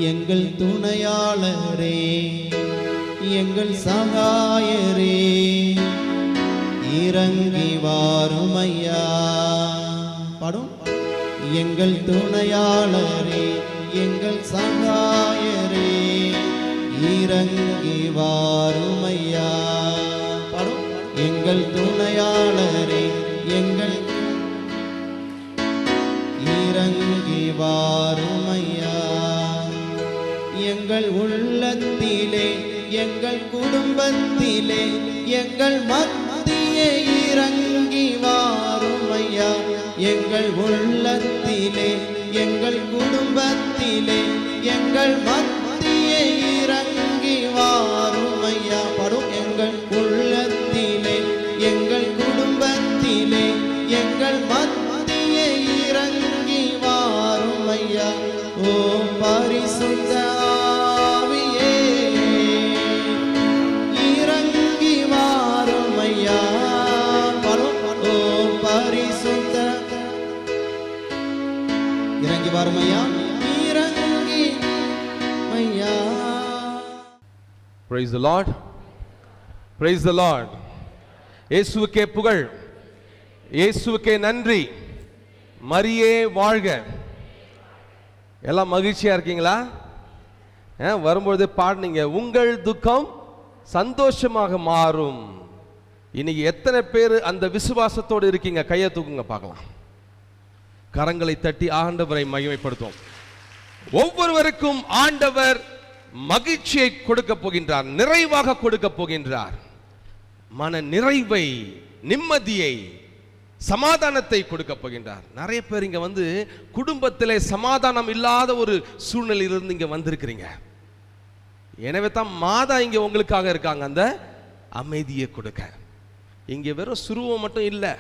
எங்கள் துணையாளரே, எங்கள் சகாயரே, இறங்கி வாருமையா. பாடும். எங்கள் துணையாளரே, எங்கள் சகாயரே, இறங்கி வாருமையா. பாடும். எங்கள் துணையாளரே, எங்கள் இறங்கி வாருமையா. எங்கள் உள்ளத்திலே, எங்கள் குடும்பத்திலே, எங்கள் மத்தியே இறங்கி வாருமையா. எங்கள் உள்ளத்திலே, எங்கள் குடும்பத்திலே, எங்கள் மத்தியே இறங்கி வாருமையா. படும். எங்கள் உள்ளத்திலே, எங்கள் குடும்பத்திலே, எங்கள் மத்தியே இறங்கி வாருமையா. ஓ பரிசுத்த ஆவியே, இறங்கி வாருமையா. படும். ஓ பரிசுத்த இறங்கி வாருமையா, இறங்கி மையா. Praise the Lord. Praise the Lord. இயேசுவுக்கே புகழ், இயேசுவுக்கே நன்றி. மரியே வாழ்க. எல்லாம் மகிழ்ச்சியா இருக்கீங்களா? வரும்பொழுது பாடுனீங்க, உங்கள் துக்கம் சந்தோஷமாக மாறும். இன்னைக்கு எத்தனை பேர் அந்த விசுவாசத்தோடு இருக்கீங்க? கையை தூக்குங்க பார்க்கலாம். கரங்களை தட்டி ஆண்டவரை மகிமைப்படுத்தும். ஒவ்வொருவருக்கும் ஆண்டவர் மகிழ்ச்சியை கொடுக்க போகின்றார், நிறைவாக கொடுக்க போகின்றார். மன நிறைவை, நிம்மதியை, சமாதானத்தை கொடுக்க போகின்றார். நிறைய பேர் இங்க வந்து குடும்பத்திலே சமாதானம் இல்லாத ஒரு சூழ்நிலையிலிருந்து இங்க வந்திருக்கிறீங்க. எனவே தான் மாதா இங்க உங்களுக்காக இருக்காங்க, அந்த அமைதியை கொடுக்க. இங்க வெறும் சுருவம் மட்டும் இல்லை,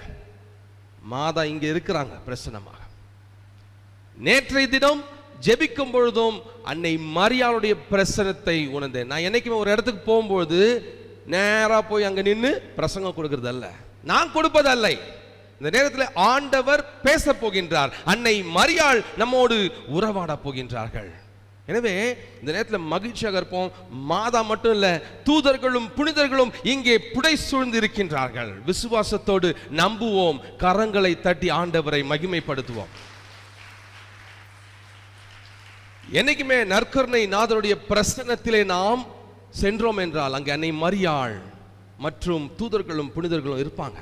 மாதா இங்க இருக்கிறாங்க பிரசன்னமாக. நேற்றைய தினம் ஜெபிக்கும் பொழுதும் அன்னை மரியாளுடைய பிரசனத்தை உணர்ந்தேன். நான் என்னைக்குமே ஒரு இடத்துக்கு போகும்போது நேரா போய் அங்க நின்று பிரசங்கம் கொடுக்கிறது அல்ல, நான் கொடுப்பது அல்ல. இந்த நேரத்தில் ஆண்டவர் பேச போகின்றார், அன்னை மரியாள் நம்மோடு உறவாட போகின்றார்கள். எனவே இந்த நேரத்தில் மகிழ்ச்சியாக இருப்போம். மாதா மட்டும் இல்ல, தூதர்களும் புனிதர்களும் இங்கே புடை சூழ்ந்து இருக்கின்றார்கள். விசுவாசத்தோடு நம்புவோம், கரங்களை தட்டி ஆண்டவரை மகிமைப்படுத்துவோம். என்னைக்குமே நற்கருணை நாதருடைய பிரசன்னத்திலே நாம் சென்றோம் என்றால் அங்கே அன்னை மரியாள் மற்றும் தூதர்களும் புனிதர்களும் இருப்பாங்க.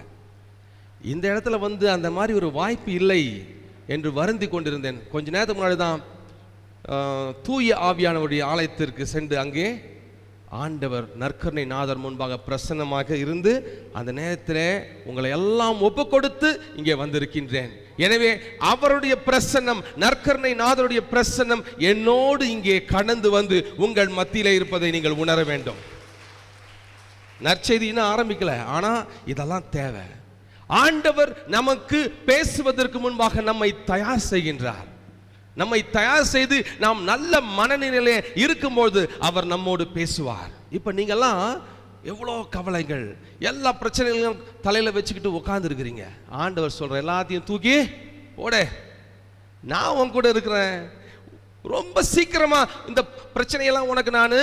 இந்த இடத்துல வந்து அந்த மாதிரி ஒரு வாய்ப்பு இல்லை என்று வருந்தி கொண்டிருந்தேன். கொஞ்ச நேரத்துக்கு முன்னாடி தான் தூய ஆவியானவருடைய ஆலயத்திற்கு சென்று அங்கே ஆண்டவர் நற்கருணை நாதர் முன்பாக பிரசன்னமாக இருந்து அந்த நேரத்தில் உங்களை எல்லாம் ஒப்பு கொடுத்து இங்கே வந்திருக்கின்றேன். எனவே அவருடைய பிரசன்னம், நற்கருணை நாதருடைய பிரசன்னம் என்னோடு இங்கே கடந்து வந்து உங்கள் மத்தியிலே இருப்பதை நீங்கள் உணர வேண்டும். நற்செய்தி இன்னும் ஆரம்பிக்கல, ஆனா இதெல்லாம் தேவை. ஆண்டவர் நமக்கு பேசுவதற்கு முன்பாக நம்மை தயார் செய்கின்றார். நம்மை தயார் செய்து நாம் நல்ல மனநிலையிலே இருக்கும்போது அவர் நம்மோடு பேசுவார். இப்ப நீங்கெல்லாம் எவ்வளோ கவலைகள், எல்லா பிரச்சனைகளையும் தலையில வச்சுக்கிட்டு உட்கார்ந்து இருக்கிறீங்க. ஆண்டவர் சொல்ற எல்லாத்தையும் தூக்கி போட, நான் உன் கூட இருக்கிறேன். ரொம்ப சீக்கிரமா இந்த பிரச்சனையெல்லாம் உனக்கு நான்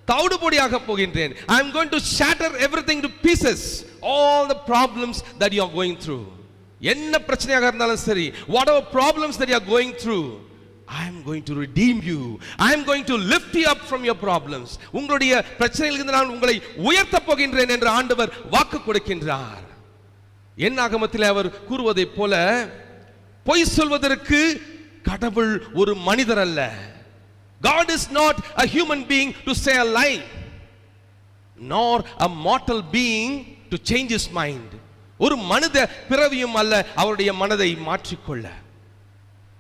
தவிடுபொடியாக போகின்றேன். I am going to shatter everything to pieces, all the problems that you are going through. என்ன பிரச்சனையாக இருந்தாலும் சரி, whatever problems that you are going through, I am going to redeem you. I am going to lift you up from your problems. உங்களுடைய பிரச்சனைகளிலிருந்து நான் உங்களை உயர்த்த போகின்றேன் என்று ஆண்டவர் வாக்கு கொடுக்கின்றார். என்னாகமத்தில் அவர் கூறுவதைப் போல, பொய் சொல்வதற்கு கடவுள் ஒரு மனிதர் அல்ல. God is not a human being to say a lie, nor a mortal being to change his mind. ஒரு மனித பிறவியும் அல்ல அவருடைய மனதை மாற்றிக்கொள்ள.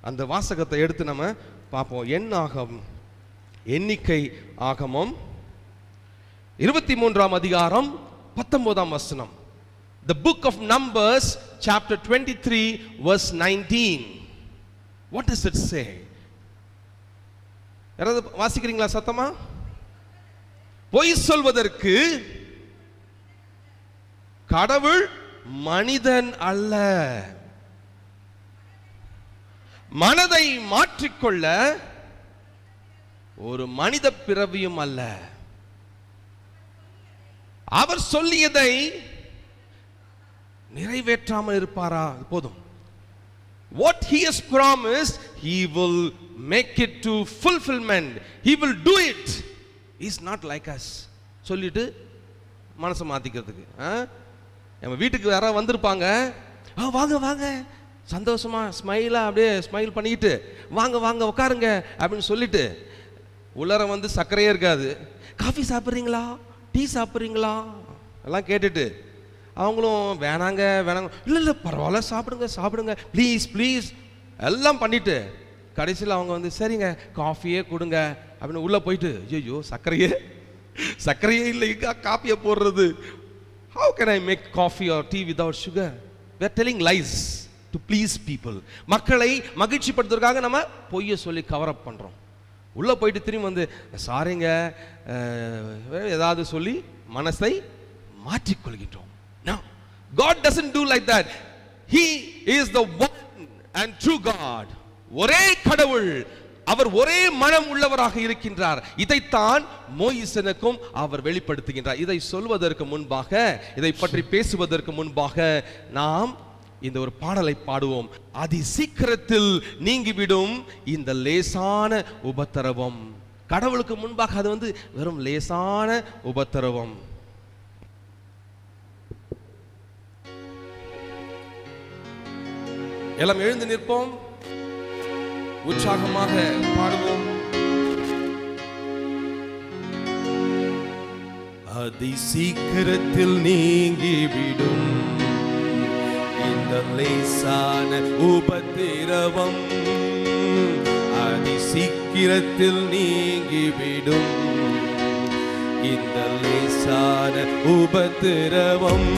அந்த வாசகத்தை எடுத்து நம்ம பார்ப்போம். எண்ணிக்கை ஆகமம் 23 அதிகாரம் 19 வசனம். The book of Numbers chapter 23 verse 19. What does it say? யாராவது வாசிக்கிறீங்களா சத்தமா? பொய் சொல்வதற்கு கடவுள் மனிதன் அல்ல, மனதை மாற்றிக்கொள்ள ஒரு மனித பிறவியும் அல்ல. அவர் சொல்லியதை நிறைவேற்றாமல் இருப்பாரா? போதும். What he has promised, he will make it to fulfillment. He will do it. He is not like us. சொல்லிட்டு மனசை மாத்திக்கிறதுக்கு. நம்ம வீட்டுக்கு யாராவது வந்திருப்பாங்க, வாங்க வாங்க சந்தோஷமா ஸ்மைலா அப்படியே ஸ்மைல் பண்ணிக்கிட்டு வாங்க வாங்க உட்காருங்க அப்படின்னு சொல்லிட்டு உள்ளர வந்து சர்க்கரையே இருக்காது. காஃபி சாப்பிட்றீங்களா, டீ சாப்பிட்றீங்களா எல்லாம் கேட்டுட்டு அவங்களும் வேணாங்க வேணாங்க, இல்லை இல்லை பரவாயில்ல சாப்பிடுங்க சாப்பிடுங்க ப்ளீஸ் ப்ளீஸ் எல்லாம் பண்ணிட்டு கடைசியில் அவங்க வந்து சரிங்க காஃபியே கொடுங்க அப்படின்னு உள்ளே போயிட்டு ஐயோ சர்க்கரையே இல்லைங்க காஃபியை போடுறது. How can I make coffee or tea without sugar? We are telling lies to please people. மக்களை மகிழ்ச்சி படுத்துறதுக்காக நம்ம பொய்யை சொல்லி கவர் அப் பண்ணுறோம். உள்ளே போயிட்டு திரும்பி வந்து சாரிங்க ஏதாவது சொல்லி மனசை மாற்றிக்கொள்கின்றோம். No, God doesn't do like that. He is the one and true God. ஒரே கடவுள், அவர் ஒரே மனம் உள்ளவராக இருக்கின்றார். இதைத்தான் மோயிசனுக்கும் அவர் வெளிப்படுத்துகின்றார். இதை சொல்வதற்கு முன்பாக, இதை பற்றி பேசுவதற்கு முன்பாக நாம் இந்த ஒரு பாடலை பாடுவோம். அதி சீக்கிரத்தில் நீங்கிவிடும் இந்த லேசான உபத்திரவம். கடவுளுக்கு முன்பாக அது வந்து வெறும் லேசான உபத்திரவம். எல்லாம் எழுந்து நிற்போம், உற்சாகமாக பாடுவோம். அதி சீக்கிரத்தில் நீங்கிவிடும் இந்த லேசான உபத்திரவம். அதி சீக்கிரத்தில் நீங்கிவிடும் இந்த லேசான உபத்திரவம்.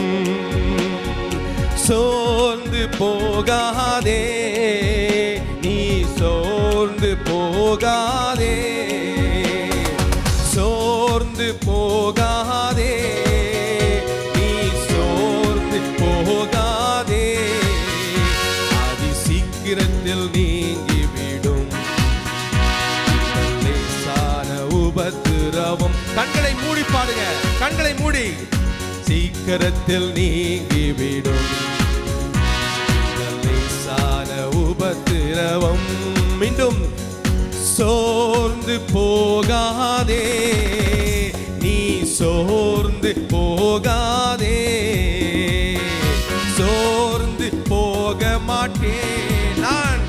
சோர்ந்து போகாதே, நீ சோர்ந்து போகாதே, சோர்ந்து போகாதே, நீ சோர்ந்து போகாதே. அதி சீக்கிரத்தில் நீங்கிவிடும் லேசான உபத்திரவம். கண்களை மூடி பாருங்க, கண்களை மூடி. சீக்கிரத்தில் நீங்கிவிடும் லேசான உபத்திரவம். மீண்டும் சோர்ந்து போகாதே, நீ சோர்ந்து போகாதே, சோர்ந்து போக மாட்டேன், நான்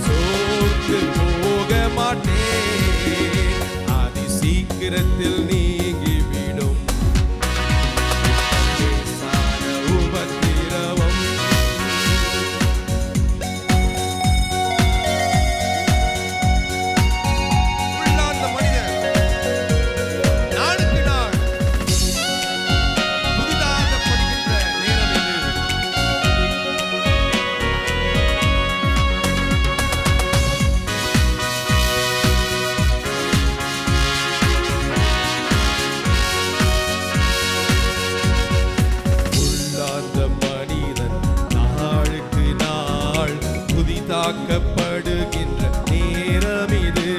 சோர்ந்து போக மாட்டேன். அதி சீக்கிரத்தில் நீங்கிவிடும் லேசான உபத்திரவம். உள்ளார்ந்த மனிதன் நாளுக்கு நாள் புதிதாக படுகின்ற நேரம் இது. உள்ளார்ந்த மனிதன் நாளுக்கு நாள் புதிதாக்கப்படுகின்ற நேரம் இது.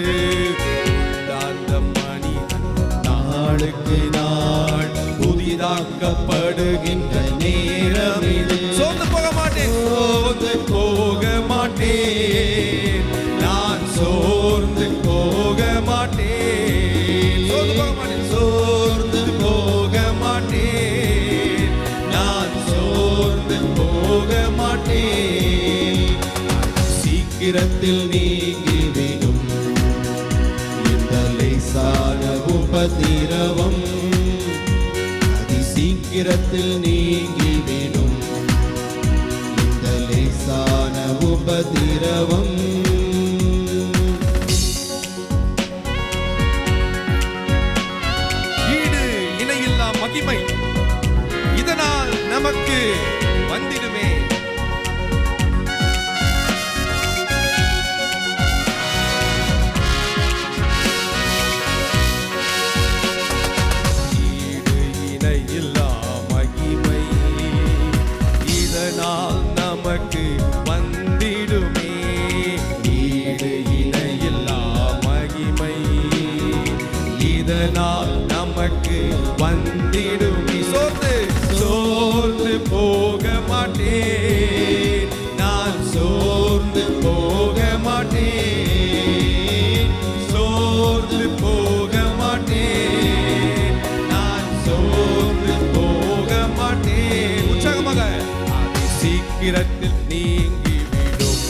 உள்ளார்ந்த மனிதன் நாளுக்கு நாள் புதிதாக்கப்படுகின்ற நேரம் இது. சோர்ந்து போக மாட்டேன், சோர்ந்து போக மாட்டேன், நான் சோர்ந்து போக மாட்டேன், சோர்ந்து போக மாட்டேன், சோர்ந்து போக மாட்டேன், நான் சோர்ந்து போக மாட்டேன். சீக்கிரத்தில் நீங்கிவிடும் இந்த லேசான உபத்திரவம். அதி சீக்கிரத்தில் நீங்கிவிடும் இந்த லேசான உபத்திரவம். ஈடு இணையில்லா மகிமை இதனால் நமக்கு வந்திடுமே. ஈடு இணையில்லா மகிமை இதனால் நமக்கு வந்திடுமே. நாள் நமக்கு வந்திடும். சோர்ந்து போக மாட்டேன், நான் சோர்ந்து போக மாட்டேன், சோர்ந்து போக மாட்டேன், நான் சோர்ந்து போக மாட்டேன். உற்சாகமாக அது சீக்கிரத்தில் நீங்கிவிடும்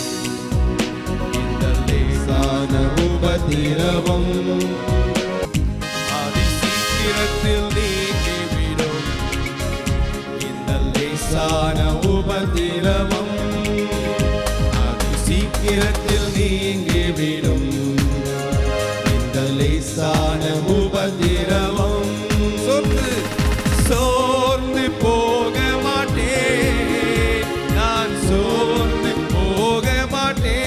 இந்த லேசான உபத்திரவம், அது சீக்கிரத்தில் நீங்கிவிடும் இந்த லேசான உபத்திரவம், அது சீக்கிரத்தில் நீங்கிவிடும் இந்த லேசான உபத்திரவம். சோர்ந்து போக மாட்டேன், நான் சோர்ந்து போக மாட்டேன்,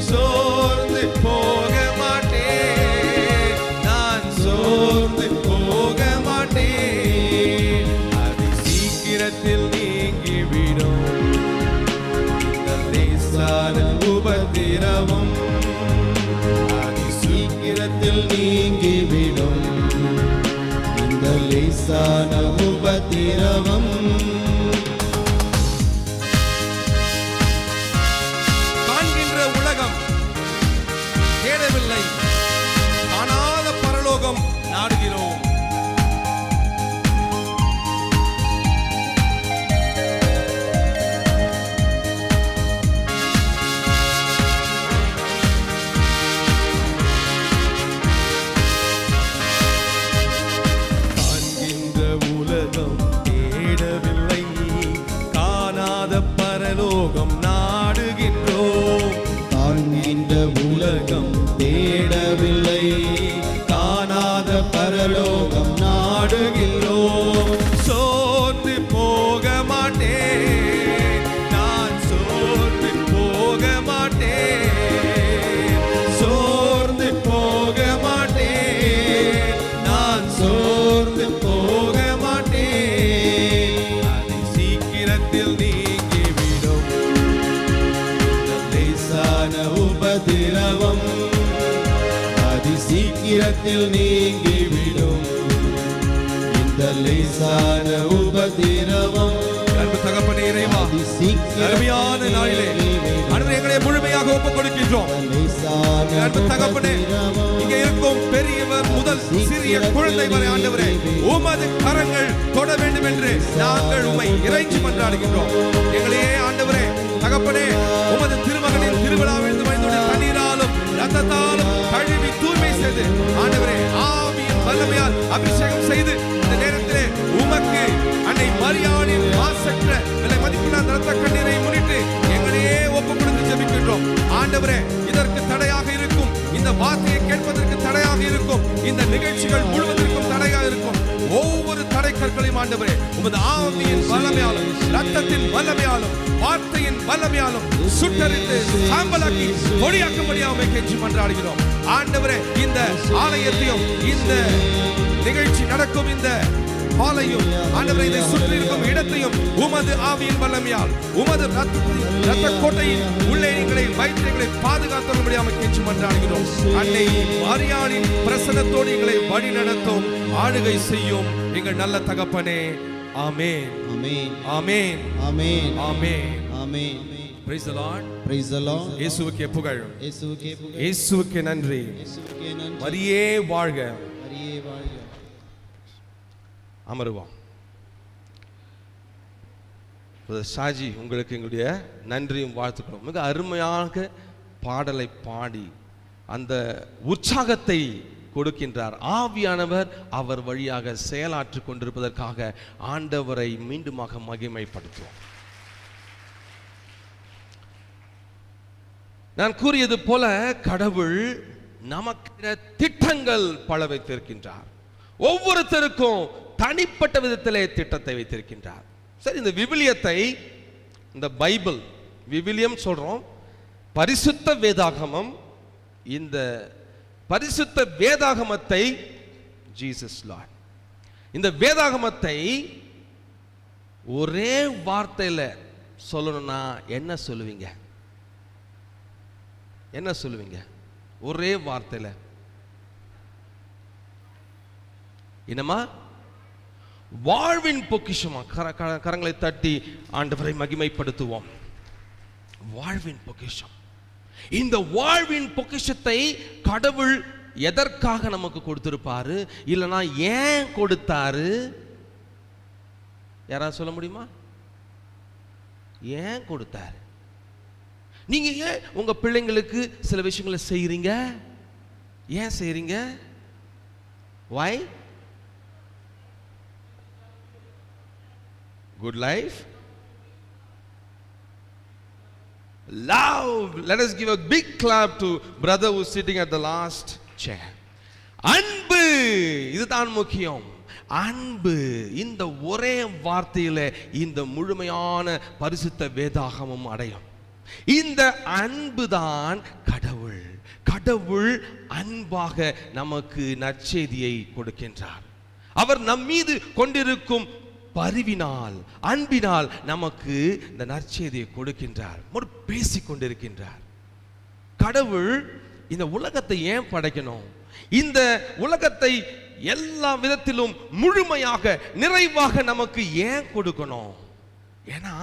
சோர்ந்து போக மாட்டேன், நான் சோர்ந்து போக மாட்டேன், அது சீக்கிரத்தில் நீங்கிவிடும் இந்த லேசான உபத்திரவம், அது சீக்கிரத்தில் நீங்கிவிடும் இந்த லேசான உபத்திரவம். காண்கின்ற உலகம் தேடவில்லை, காணாத பரலோகம் நாடுகிறோம். காண்கின்ற உலகம் தேடவில்லை, காணாத பரலோகம் நாடுகின்றோம். காண்கின்ற உலகம் தேடவில்லை, காணாத பரலோகம் நாடுகின்றோம். சோர்ந்து போக மாட்டேன், நான் சோர்ந்து போக மாட்டேன், சோர்ந்து போக மாட்டேன், நான் சோர்ந்து போக மாட்டேன், அது சீக்கிரத்தில் நீங்கிவிடும் இந்த லேசான உபத்திரவம், அது சீக்கிரத்தில் நீங்கிவிடும் இந்த லேசான உபத்திரவம். அன்பு தகப்பனே இறைவா, அருமையான நாளிலே ஆண்டவரே எங்களை முழுமையாக ஒப்புக் கொடுக்கின்றோம். அன்பு தகப்பனே, இங்கே இருக்கும் பெரியவர் முதல் சிறிய குழந்தை வரை ஆண்டவரே உமது கரங்கள் தொட வேண்டும் என்று நாங்கள் உம்மை இறைஞ்சி மன்றாடுகின்றோம். எங்களையே ஆண்டவரே தகப்பனே உமது திருமகனின் திருவிழாவிலிருந்து வழிந்துள்ள தண்ணீராலும் ரத்தத்தாலும் கழுவி தூய்மை செய்து ஆண்டவரே ஆவியின் வல்லமையால் அபிஷேகம் செய்து இந்த நேரத்திலே உமக்கு அன்னை மரியாளின் மாசற்ற விலை மதிப்பில்லாத இரத்த கண்ணீரை முன்னிட்டு எங்களையே ஒப்புக் கொடுத்து ஜெபிக்கின்றோம். ஆண்டவரே இதற்கு தடையாக இருக்கும், இந்த வார்த்தையை கேட்பதற்கு தடையாக இருக்கும், இந்த நிகழ்ச்சிகள் முழுவதற்கும் தடையாக இருக்கும் ஒவ்வொரு தடைக்கற்களையும் ஆண்டவரே உமது ஆவியின் வல்லமையாலும் இரத்தத்தின் வல்லமையாலும் வார்த்தையின் வல்லமையாலும் சுட்டரித்து சாம்பலாக்கி பொடியாக்கும்படியாக கெஞ்சி மன்றாடுகிறோம். ஆண்டவரே இந்த ஆலயத்தையும் இந்த நிகழ்ச்சி நடக்கும் இந்த பாலையும் ஆண்டவரே இதை சுற்றி இருக்கும் இடத்தையும் உமது ஆவியின் வல்லமையால் உமது இரத்த கோட்டையின் உள்ளே எங்களை வைத்து எங்களை பாதுகாத்தபடியாக கெஞ்சி மன்றாடுகிறோம். அன்னை மரியாளின் பிரசன்னத்தோடு எங்களை வழி நடத்தும், ஆளுகை செய்யும் எங்கள் நல்ல தகப்பனே. ஆமென், ஆமென், ஆமென், ஆமென், ஆமென், ஆமென். Praise the Lord. Praise the Lord. இயேசுவுக்கே புகழ், இயேசுவுக்கே புகழ், இயேசுவுக்கே நன்றி, இயேசுவுக்கே நன்றி. மரியே வாழ்க, மரியே வாழ்க. அமருவோம். ஷாஜி, உங்களுக்கு எங்களுடைய நன்றியும் வாழ்த்துக்கிறோம். மிக அருமையாக பாடலை பாடி அந்த உற்சாகத்தை கொடுக்கின்றார். ஆவியானவர் அவர் வழியாக செயலாற்றிக் கொண்டிருப்பதற்காக ஆண்டவரை மீண்டுமாக மகிமைப்படுத்துவோம். நான் கூறியது போல கடவுள் நமக்கு திட்டங்கள் பல வைத்திருக்கின்றார். ஒவ்வொருத்தருக்கும் தனிப்பட்ட விதத்திலே திட்டத்தை வைத்திருக்கின்றார். சரி, இந்த விவிலியத்தை, இந்த பைபிள் விவிலியம் சொல்றோம், பரிசுத்த வேதாகமம், இந்த பரிசுத்த வேதாகமத்தை ஜீசஸ் லார்ட், இந்த வேதாகமத்தை ஒரே வார்த்தையில சொல்லணும்னா என்ன சொல்லுவீங்க? என்ன சொல்லுவீங்க ஒரே வார்த்தையில? என்னமா? வாழ்வின் பொக்கிஷமா. கரங்களை தட்டி ஆண்டவரை மகிமைப்படுத்துவோம். வாழ்வின் பொக்கிஷம். இந்த வாழ்வின் பொக்கிஷத்தை கடவுள் எதற்காக நமக்கு கொடுத்திருப்பாரு? இல்லைனா ஏன் கொடுத்தாரு? யாராவது சொல்ல முடியுமா? ஏன் கொடுத்தாரு? நீங்க ஏன் உங்க பிள்ளைங்களுக்கு சில விஷயங்களை செய்றீங்க? ஏன் செய்றீங்க? why? good life, love. Let us give a big clap to brother who is sitting at the last chair. அன்பு, இதுதான் முக்கியம். அன்பு, இந்த ஒரே வார்த்தையில இந்த முழுமையான பரிசுத்த வேதாகமம் அடையும். இந்த அன்பு தான் கடவுள். கடவுள் அன்பாக நமக்கு நற்செய்தியை கொடுக்கின்றார். அவர் நம் மீது கொண்டிருக்கும் பரிவினால், அன்பினால் நமக்கு இந்த நற்செய்தியை கொடுக்கின்றார். பேசிக் கொண்டிருக்கின்றார். கடவுள் இந்த உலகத்தை ஏன் படைக்கணும்? இந்த உலகத்தை எல்லா விதத்திலும் முழுமையாக, நிறைவாக நமக்கு ஏன் கொடுக்கணும்? ஏன்னா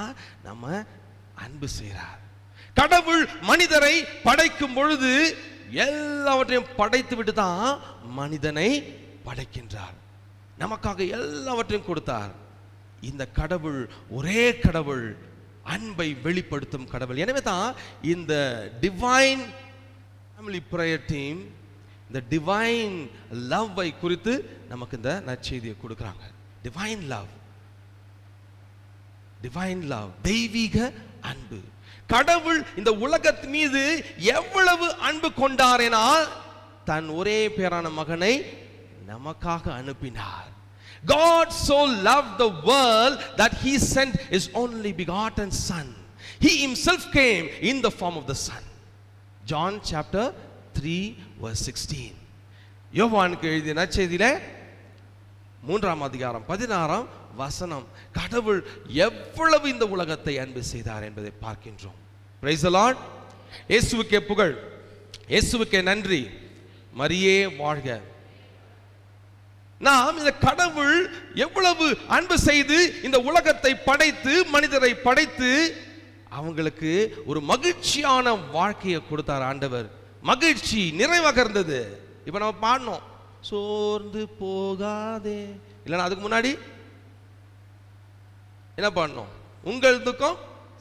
நம்ம அன்பு செய்கிறார். கடவுள் மனிதரை படைக்கும் பொழுது எல்லாவற்றையும் படைத்து விட்டு தான் மனிதனை படைக்கின்றார். நமக்காக எல்லாவற்றையும் கொடுத்தார். இந்த கடவுள் ஒரே கடவுள், அன்பை வெளிப்படுத்தும் கடவுள். எனவே தான் இந்த டிவைன் ஃபேமிலி பிரேயர் டீம் இந்த டிவைன் லவ்வை குறித்து நமக்கு இந்த நற்செய்தியை கொடுக்குறாங்க. டிவைன் லவ், டிவைன் லவ், தெய்வீக அன்பு. கடவுள் இந்த உலகத்தின் மீது எவ்வளவு அன்பு கொண்டாரெனால் தன் ஒரே பேரான மகனை நமக்காக அனுப்பினார். God so loved the world that he sent his only begotten son. He himself came in the form of the son. John chapter 3 verse 16. யோவானுக்கு எழுதிய நற்செய்தியில 3ஆம் அதிகாரம் 16ஆம் வசனம் கடவுள் எவ்வளவு இந்த உலகத்தை அன்பு செய்தார் என்பதை பார்க்கின்றோம். Praise the Lord. இயேசுவுக்கே புகழ், இயேசுவுக்கே நன்றி, மரியே வாழ்க. நாம் இந்த கடவுள் எவ்வளவு அன்பு செய்து இந்த உலகத்தை படைத்து, மனிதரை படைத்து அவங்களுக்கு ஒரு மகிழ்ச்சியான வாழ்க்கையை கொடுத்தார் ஆண்டவர். மகிழ்ச்சி நிறைவாக இருந்தது. இப்ப நம்ம பாடணும், சோர்ந்து போகாதே. இல்லைன்னா அதுக்கு முன்னாடி என்ன பாடணும்? உங்கள் துக்கம்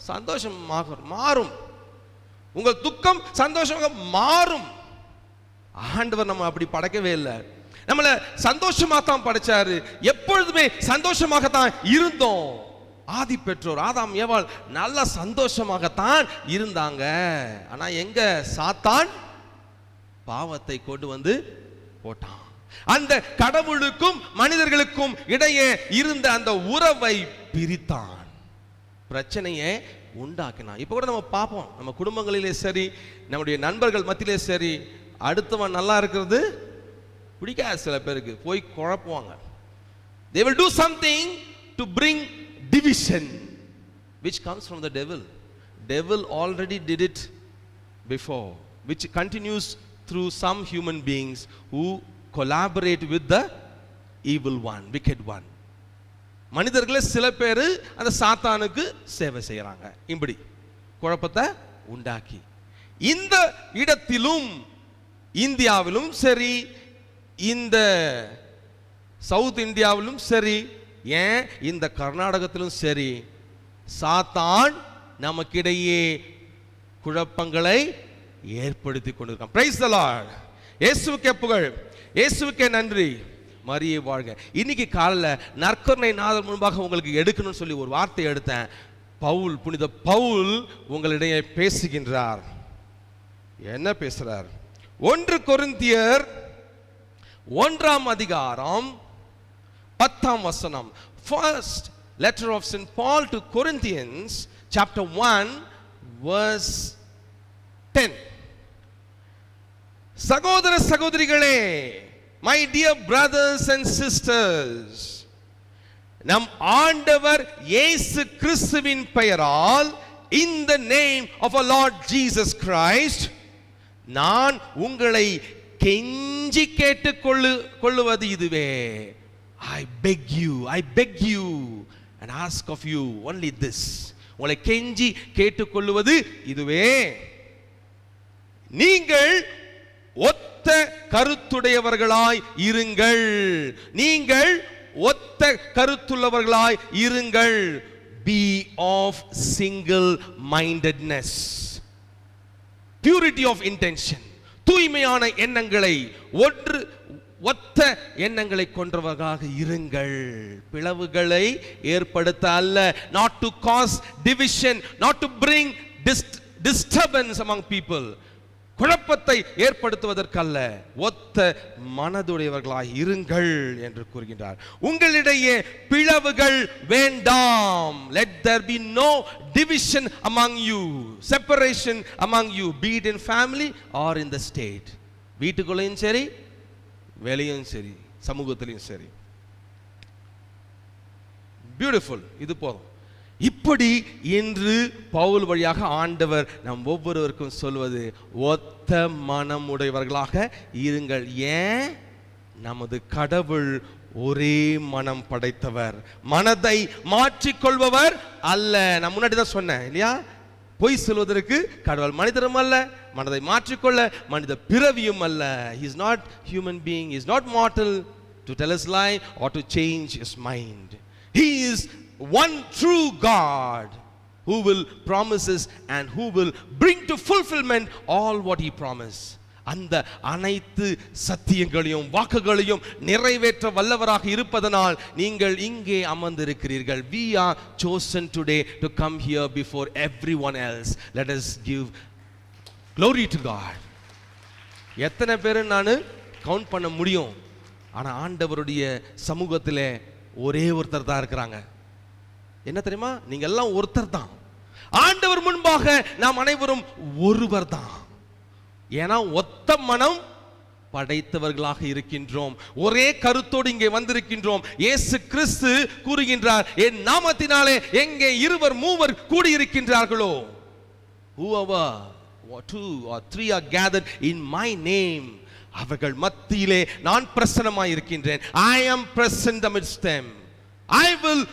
சந்தோஷமாக மாறும், உங்கள் துக்கம் சந்தோஷமாக மாறும். ஆண்டவர் நம்ம அப்படி படைக்கவே இல்லை. நம்மளை சந்தோஷமாகத்தான் படைச்சாரு. எப்பொழுதுமே சந்தோஷமாகத்தான் இருந்தோம். ஆதி பெற்றோர் ஆதாம் ஏவாள் நல்ல சந்தோஷமாகத்தான் இருந்தாங்க. ஆனா எங்க சாத்தான் பாவத்தை கொண்டு வந்து போட்டான். அந்த கடவுளுக்கும் மனிதர்களுக்கும் இடையே இருந்த அந்த உறவை பிரித்தான், பிரச்சனையை உண்டாக்கினான். இப்ப கூட நம்ம பார்ப்போம், நம்ம குடும்பங்களிலே சரி, நம்முடைய நண்பர்கள் மத்தியிலே சரி, அடுத்தவன் நல்லா இருக்கிறது பிடிக்காது. சில பேருக்கு போய் குழப்புவாங்க. They will do something to bring division which comes from the devil. Devil already did it before, which continues through some human beings who collaborate with the evil one, wicked one. மனிதர்களே சில பேர் அந்த சாத்தானுக்கு சேவை செய்யறாங்க. இப்படி குழப்பத்தை உண்டாக்கி இந்த இடத்திலும், இந்தியாவிலும் சரி, இந்த சவுத் இந்தியாவிலும் சரி, ஏன் இந்த கர்நாடகத்திலும் சரி, சாத்தான் நமக்கிடையே குழப்பங்களை ஏற்படுத்தி கொண்டிருக்கான். Price the Lord. இயேசுவுக்கே புகழ், இயேசுவுக்கே நன்றி, மரியே வாழ்க. இன்னைக்கு காலையில் நற்கருணை நாதர் முன்பாக உங்களுக்கு எடுக்கணும்னு சொல்லி ஒரு வார்த்தை எடுத்தேன். பவுல், புனித பவுல் உங்களிடையே பேசுகின்றார். என்ன பேசுறார்? 1 கொரிந்தியர் 1ஆம் அதிகாரம் 10ஆம் வசனம். First letter of St. Paul to Corinthians chapter 1 verse 10. சகோதர சகோதரிகளே, my dear brothers and sisters, நம் ஆண்டவர் இயேசு கிறிஸ்துவின் பெயரால், in the name of our Lord Jesus Christ, நான் உங்களை கெஞ்சி கேட்டுக் கொள்ளுவது இதுவே. I beg you and ask of you only this. உங்களை கெஞ்சி கேட்டுக்கொள்வது இதுவே, நீங்கள் ஒத்த கருத்துடையவர்களாய் இருங்கள். நீங்கள் ஒத்த கருத்துள்ளவர்களாய் இருங்கள். Be of single mindedness, purity of intention, தூய்மையான எண்ணங்களை, ஒத்த எண்ணங்களை கொண்டவர்களாக இருங்கள். பிளவுகளை ஏற்படுத்த அல்ல, not to cause division, not to bring disturbance among people, குழப்பத்தை ஏற்படுத்துவதற்கல்ல, ஒத்த மனதுடையவர்களாய் இருங்கள் என்று கூறுகின்றார். உங்களிடையே பிளவுகள் வேண்டாம். Let there be no division among you, separation among you, be it in family or in the state. வீட்டுக்குள்ளேயும் சரி, வெளியும் சரி, சமூகத்திலையும் சரி. பியூட்டிஃபுல். இது போதும். இப்படி இன்று பவுல் வழியாக ஆண்டவர் நம் ஒவ்வொருவருக்கும் சொல்வது, ஒத்த மனமுடையவர்களாக இருங்கள். ஏன்? நமது கடவுள் ஒரே மனம் படைத்தவர், மனதை மாற்றிக்கொள்பவர் அல்ல. நான் முன்னாடி தான் சொன்னேன் இல்லையா, பொய் சொல்வதற்கு கடவுள் மனிதரும் அல்ல, மனதை மாற்றிக்கொள்ள மனித பிறவியும் அல்ல. He is not human being, he is not mortal to tell us lie or to change his mind. He is one true God who will promises and who will bring to fulfillment all what he promised. அந்த அனைத்து சத்தியங்களையும் வாக்குகளையும் நிறைவேற்ற வல்லவராக இருப்பதனால் நீங்கள் இங்கே அமர்ந்திருக்கிறீர்கள். We are chosen today to come here before everyone else. Let us give glory to God. எத்தனை பேர் நான் கவுண்ட் பண்ண முடியும்? ஆனா ஆண்டவருடைய சமூகத்திலே ஒரே ஒருத்தர் தான் இருக்கிறாங்க. என்ன தெரியுமா? நீங்க எல்லாம் ஒருத்தர் தான். ஆண்டவர் முன்பாக நாம் அனைவரும் ஒருவர் தான். ஏன்னா ஒத்த மனம் படைத்தவர்களாக இருக்கின்றோம், ஒரே கருத்தோடு இங்கே வந்திருக்கின்றோம். இயேசு கிறிஸ்து கூறுகின்றார், என் நாமத்தினாலே எங்கே இருவர் மூவர் கூடியிருக்கின்றார்களோ, whoever 2 or 3 are gathered in my name, அவர்கள் மத்தியிலே நான் பிரசன்னமாய் இருக்கின்றேன். I am present amidst them. I will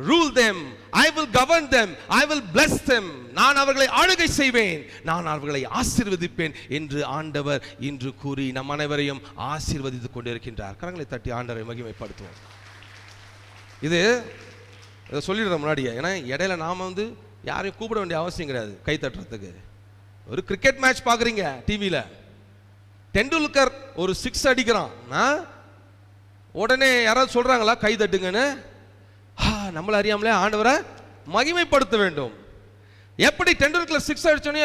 rule them, I will govern them, I will bless them. நான் அவர்களை ஆளுகை செய்வேன், நான் அவர்களை ஆசீர்வதிப்பேன் என்று ஆண்டவர் இன்று கூறி நம் அனைவரையும் ஆசீர்வதித்துக் கொண்டிருக்கின்றார். கரங்களை தட்டி ஆண்டவரை மகிமைப்படுத்துவோம். இது சொல்லிடுற முன்னாடியே, ஏன்னா இடையில நாம யாரையும் கூப்பிட வேண்டிய அவசியம் கிடையாது கை தட்டுறதுக்கு. ஒரு கிரிக்கெட் மேட்ச் பார்க்குறீங்க டிவியில், டெண்டுல்கர் ஒரு 6 அடிக்கிறான், உடனே யாராவது சொல்றாங்களா கை தட்டுங்கன்னு? நம்மள அறியாமலே ஆண்டவரை மகிமைப்படுத்த வேண்டும். எப்படி டெண்டுல்கர் 6 அடிச்சோன்னே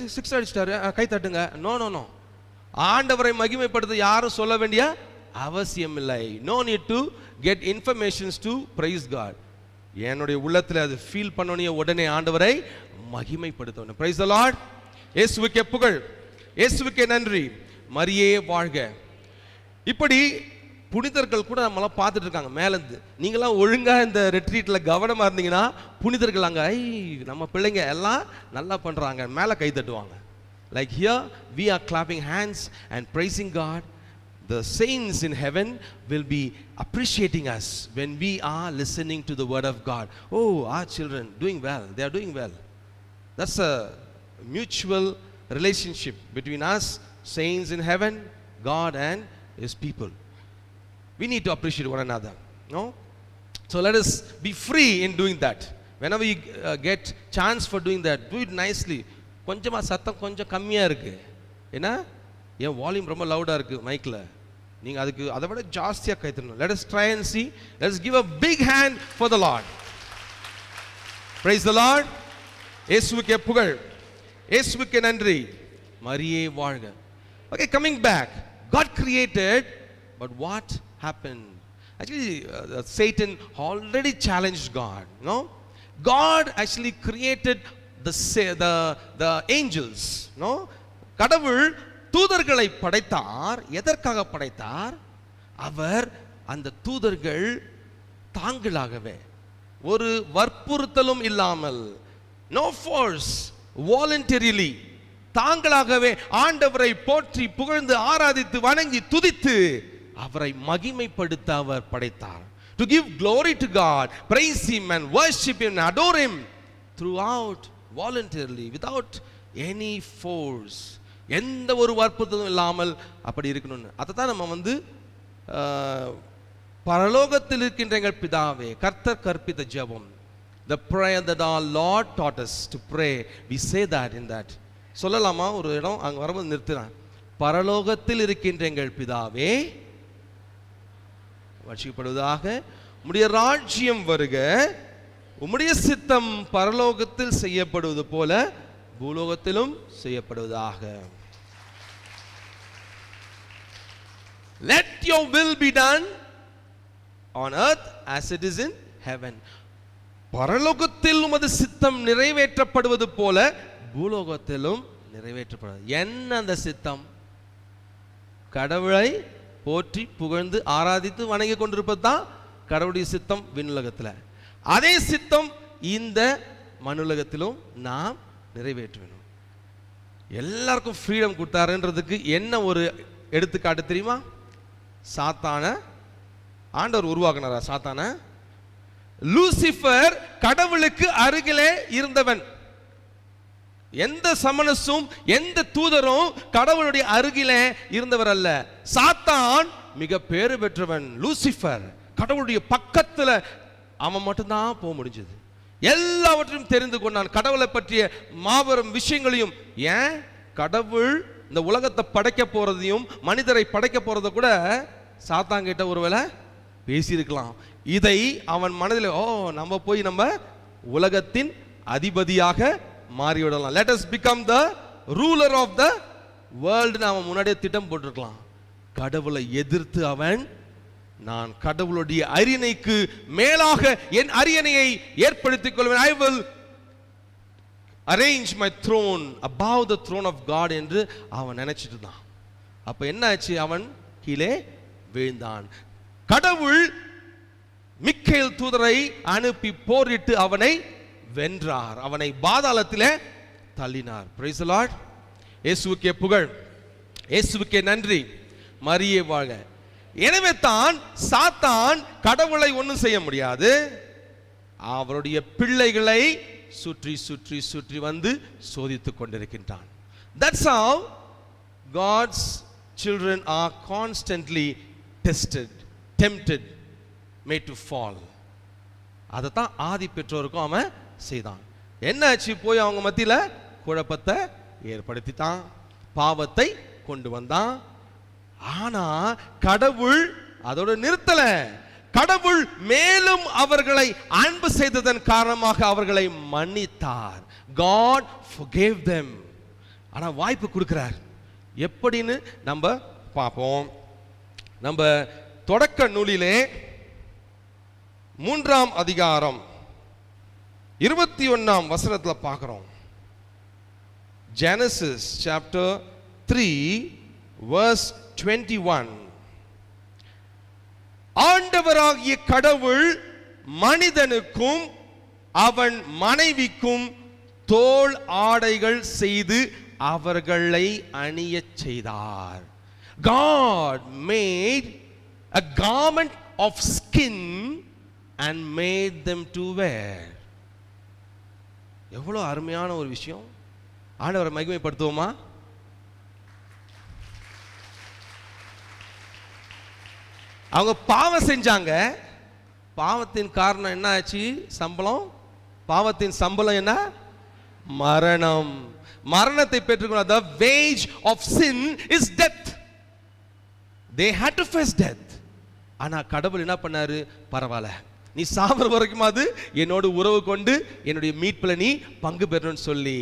6 அடிச்சிட்டாரு கை தட்டுங்க? நோ நோ நோ, ஆண்டவரை மகிமைப்படுத்த யாரும் சொல்ல வேண்டிய அவசியம் இல்லை. No need to get informations to praise God. என்னுடைய உள்ளத்தில் அது ஃபீல் பண்ணோனே உடனே ஆண்டவரை மகிமைப்படுத்தணும். Price the Lord. இயேசுவுக்கே புகழ், இயேசுவுக்கே நன்றி, மரியே வாழ்க. இப்படி புனிதர்கள் கூட நம்மளாம் பார்த்துட்டு இருக்காங்க மேலேருந்து. நீங்களாம் ஒழுங்காக இந்த ரெட்ரீட்டில் கவனமாக இருந்தீங்கன்னா புனிதர்கள் அங்கே நம்ம பிள்ளைங்க எல்லாம் நல்லா பண்ணுறாங்க மேலே கை தட்டுவாங்க. Like here we are clapping hands and praising God. The saints in heaven will be appreciating us when we are listening to the word of God. Oh, our children doing well, they are doing well. That's a mutual relationship between us, saints in heaven, God and his people. We need to appreciate one another, no? So let us be free in doing that. Whenever you get chance for doing that, do it nicely. கொஞ்சமா சத்தம் கொஞ்சம் கம்மியா இருக்கு, ஏன்னா என் volume ரொம்ப லவுடா இருக்கு மைக்ல, நீங்க அதுக்கு அதை விட ஜாஸ்தியா கை தட்டணும். Let us try and see. Let us give a big hand for the Lord. Praise the Lord. இயேசுவுக்கே புகழ், இயேசுவுக்கே நன்றி, மரியே வாழ்க. Okay, coming back, God created, but what happened? Actually, Satan already challenged God. No, God actually created the angels. No, கடவுள் தூதர்களை படைத்தார். எதற்காக படைத்தார்? அவர் அந்த தூதர்கள் தாங்களாகவே, ஒரு வற்புறுத்தலும் இல்லாமல், no force, voluntarily, தாங்களாகவே ஆண்டவரை போற்றி புகழ்ந்து ஆராதித்து வணங்கி துதித்து அவரை மகிமைப்படுத்த அவர் படைத்தார். To give glory to God, praise him and worship him and adore him throughout, voluntarily, without any force. எந்த ஒரு வற்புறுத்தலும் இல்லாமல் அப்படி இருக்கணும்னு. அதை தான் நம்ம பரலோகத்தில் இருக்கின்ற எங்கள் பிதாவே, கர்த்தர் கற்பித்த ஜெபம், the prayer that our Lord taught us to pray, we say that in that. சொல்லலாமா? ஒரு இடம் அங்கே வரும்போது நிறுத்துறேன். பரலோகத்தில் இருக்கின்ற எங்கள் பிதாவே, வர்ஷிக்கப்படுவதாக, உம்முடைய ராஜ்யம் வருக, உம்முடைய சித்தம் பரலோகத்தில் செய்யப்படுவது போல பூலோகத்திலும் செய்யப்படுவதாக. Let your will be done on earth as it is in heaven. பரலோகத்தில் உமது சித்தம் நிறைவேற்றப்படுவது போல பூலோகத்திலும் நிறைவேற்றப்படுவது. என்ன அந்த சித்தம்? கடவுளை போற்றி புகழ்ந்து ஆராதித்து வணங்கி கொண்டிருப்பது தான் கடவுளுடைய சித்தம் விண்ணுலகத்தில். அதே சித்தம் இந்த மண்ணுலகத்திலும் நாம் நிறைவேற்ற வேணும். எல்லாருக்கும் ஃப்ரீடம் கொடுத்தாருன்றதுக்கு என்ன ஒரு எடுத்துக்காட்டு தெரியுமா? சாத்தான ஆண்டவர் உருவாக்குனாரா? சாத்தான லூசிஃபர் கடவுளுக்கு அருகிலே இருந்தவன். எந்த சமணசும் எந்த தூதரும் கடவுளுடைய அருகிலே இருந்தவர் அல்ல. சாத்தான் மிக பேறு பெற்றவன். லூசிஃபர் கடவுளுடைய பக்கத்துல அவன் மட்டும்தான் போக முடிஞ்சது. எல்லாவற்றையும் தெரிந்து கொண்டான், கடவுளை பற்றிய மாபெரும் விஷயங்களையும். ஏன்? கடவுள் இந்த உலகத்தை படைக்க போறதையும் மனிதரை படைக்க போறதை கூட சாத்தான் கிட்ட ஒருவேளை பேசியிருக்கலாம். இதை அவன் மனதில், நம்ம போய் நம்ம உலகத்தின் அதிபதியாக மாறிவிடலாம், let us become the ruler of the world, அவன் முன்னாடியே திட்டம் போட்டிருக்கலாம். கடவுளை எதிர்த்து அவன், நான் கடவுளுடைய அரியணைக்கு மேலாக என் அரியணையை ஏற்படுத்திக் கொள்வேன், I will arrange my throne above the throne of God என்று அவன் நினைச்சிட்டு தான். அப்ப என்ன ஆச்சு? அவன் கீழே வீழ்ந்தான். கடவுள் மிக்கேல் தூதரை அனுப்பி போரிட்டு அவனை வென்றார், அவனை பாதாளத்திலே தள்ளினார். Praise the Lord. இயேசுவுக்கே புகழ், இயேசுவுக்கே நன்றி, மரியே வாழ்க. எனவே தான் சாத்தான் கடவுளை ஒன்றும் செய்ய முடியாது. அவருடைய பிள்ளைகளை சுற்றி சுற்றி சுற்றி வந்து சோதித்துக் கொண்டிருக்கின்றான். That's how God's children are constantly tested, tempted, made to fall. அதைத்தான் ஆதி பெற்றோருக்கும் அவன் செய்தான். என்னாச்சு? போய் அவங்க மத்தியில குழப்பத்தை ஏற்படுத்தித்தான், பாவத்தை கொண்டு வந்தான். ஆனா கடவுள் அதோட நிறுத்தல. கடவுள் மேலும் அவர்களை அன்பு செய்ததன் காரணமாக அவர்களை மன்னித்தார். God forgave them. ஆனா வாய்ப்பு கொடுக்கிறார். எப்படின்னு நம்ம பார்ப்போம். நம்ம தொடக்க நூலிலே 3ஆம் அதிகாரம் 21ஆம் வசனத்துல பார்க்கிறோம். Genesis chapter 3 verse 21. ஆண்டவராகிய கடவுள் மனிதனுக்கும் அவன் மனைவிக்கும் தோல் ஆடைகள் செய்து அவர்களை அணியச் செய்தார். God made a garment of skin and made them to wear. எவ்வளவு அருமையான ஒரு விஷயம். ஆண்டவரை மகிமைப்படுத்துவோமா? அவங்க பாவம் செஞ்சாங்க. பாவத்தின் காரணம் என்ன ஆச்சு? சம்பளம். பாவத்தின் சம்பளம் என்ன? மரணம். மரணத்தை பெற்றுக்கொள்ள, the wage of sin is death. They had to face death. ஆனா கடவுள் என்ன பண்ணாரு? பரவாயில்ல, நீ சாவர வரைக்குமாவது என்னோட உறவு கொண்டு என்னுடைய மீட்பில நீ பங்கு பெறணும்னு சொல்லி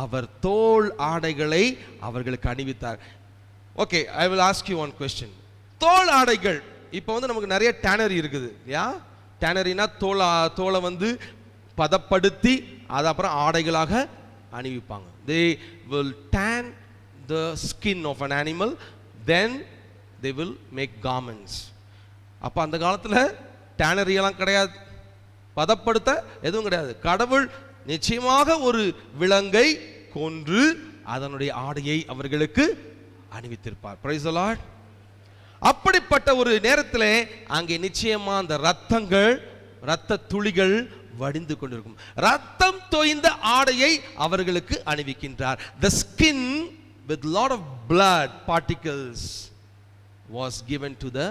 அவர் தோல் ஆடைகளை அவர்களுக்கு அணிவித்தார். Okay, I will ask you one question. தோல் ஆடைகள் இப்போ நமக்கு நிறைய டேனரி இருக்குது. டேனரினா தோலை பதப்படுத்தி அதை அப்புறம் ஆடைகளாக அணிவிப்பாங்க. They will tan the skin of an animal, then they will make garments. அப்போ அந்த காலத்தில் டேனரி எல்லாம் கிடையாது, பதப்படுத்த எதுவும் கிடையாது. கடவுள் நிச்சயமாக ஒரு விலங்கை கொன்று அதனுடைய ஆடையை அவர்களுக்கு அணிவித்திருப்பார். Praise the Lord. அப்படிப்பட்ட ஒரு நேரத்தில் அங்கே நிச்சயமா அந்த இரத்த துளிகள் வடிந்து கொண்டிருக்கும். ரத்தம் தோய்ந்த ஆடையை அவர்களுக்கு அணிவிக்கின்றார். The skin with lot of blood particles was given to the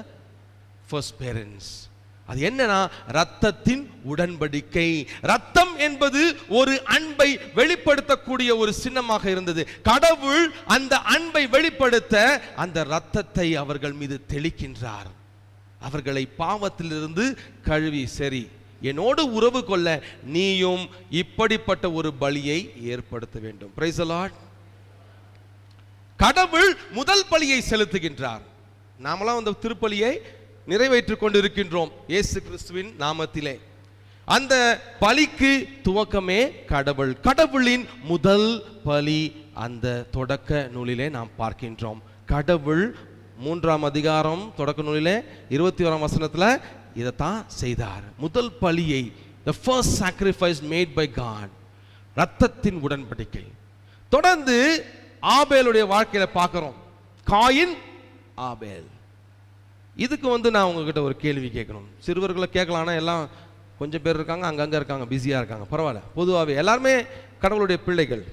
first parents. அது என்னன்னா ரத்தத்தின் உடன்படிக்கை. ரத்தம் என்பது ஒரு அன்பை வெளிப்படுத்தக்கூடிய ஒரு சின்னமாக இருந்தது. கடவுள் அந்த அன்பை வெளிப்படுத்த அந்த ரத்தத்தை அவர்கள் மீது தெளிக்கின்றார். அவர்களை பாவத்திலிருந்து கழுவி, சரி என்னோடு உறவு கொள்ள நீயும் இப்படிப்பட்ட ஒரு பலியை ஏற்படுத்த வேண்டும். Price the Lord. கடவுள் முதல் பலியை செலுத்துகின்றார். நாமெல்லாம் அந்த திருப்பலியை நிறைவேற்றிக் கொண்டிருக்கின்றோம் இயேசு கிறிஸ்துவின் நாமத்திலே. அந்த பலிக்கு துவக்கமே கடவுள். கடவுளின் முதல் பலி அந்த தொடக்க நூலிலே நாம் பார்க்கின்றோம். கடவுள் 3ஆம் அதிகாரம் தொடக்க நூலிலே 21ஆம் வசனத்துல இதைத்தான் செய்தார். முதல் பலியை, the first sacrifice made by God, ரத்தத்தின் உடன்படிக்கை. தொடர்ந்து ஆபேலுடைய வாழ்க்கையில பார்க்கிறோம். காயின், ஆபேல். இதுக்கு நான் உங்ககிட்ட ஒரு கேள்வி கேட்கணும். சிறுவர்களை கேட்கலாம்னா எல்லாம் கொஞ்சம் பேர் இருக்காங்க, அங்கங்க இருக்காங்க, பிஸியா இருக்காங்க, பரவாயில்ல. பொதுவாகவே எல்லாருமே கடவுளுடைய பிள்ளைகள்.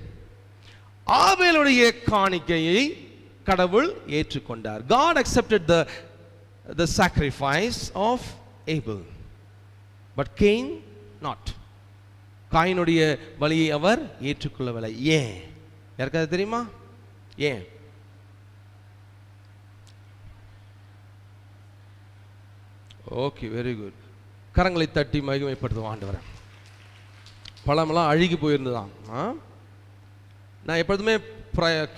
ஆபேலுடைய காணிக்கையை கடவுள் ஏற்றுக்கொண்டார். God accepted the sacrifice of Abel, but Cain not. காயினுடைய பலியை அவர் ஏற்றுக்கொள்ளவில்லை. ஏன்? யாருக்காவது தெரியுமா ஏன்? Okay, very good. கரங்களை தட்டி மகிமைப்படுத்துவோம் ஆண்டவரை. பழமெல்லாம் அழுகி போயிருந்துதான். நான் எப்பொழுதுமே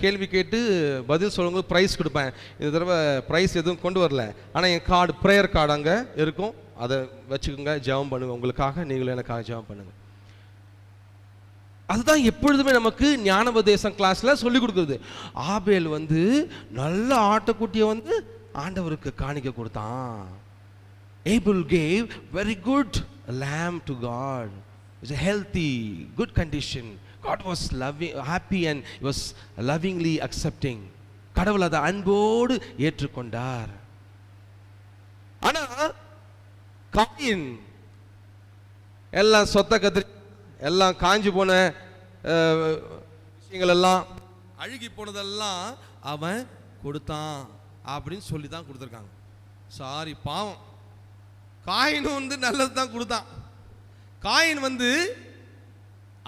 கேள்வி கேட்டு பதில் சொல்லும்போது ப்ரைஸ் கொடுப்பேன். இந்த தடவை ப்ரைஸ் எதுவும் கொண்டு வரல, ஆனால் என் கார்டு, ப்ரேயர் கார்டு அங்கே இருக்கும், அதை வச்சுக்கோங்க, ஜெபம் பண்ணுங்க. உங்களுக்காக நீங்களும் எனக்காக ஜெபம் பண்ணுங்க. அதுதான் எப்பொழுதுமே நமக்கு ஞானோபதேசம் கிளாஸ்ல சொல்லி கொடுக்குறது. ஆபேல் நல்ல ஆட்டுக்குட்டியை ஆண்டவருக்கு காணிக்க கொடுத்தான். Abel gave very good lamb to God. It was a healthy, good condition. God was happy and he was lovingly accepting. கடவுள் அதை அன்போடு ஏற்றுக்கொண்டார். ஆனா காயின் எல்லாம் சொத்த கத்திரி, எல்லாம் காஞ்சி போன விஷயங்கள் எல்லாம், அழுகி போனதெல்லாம் அவன் கொடுத்தான் அப்படின்னு சொல்லி தான் கொடுத்துருக்காங்க. சாரி, பாவம். காயின் நல்லது தான் கொடுத்தான். காயின்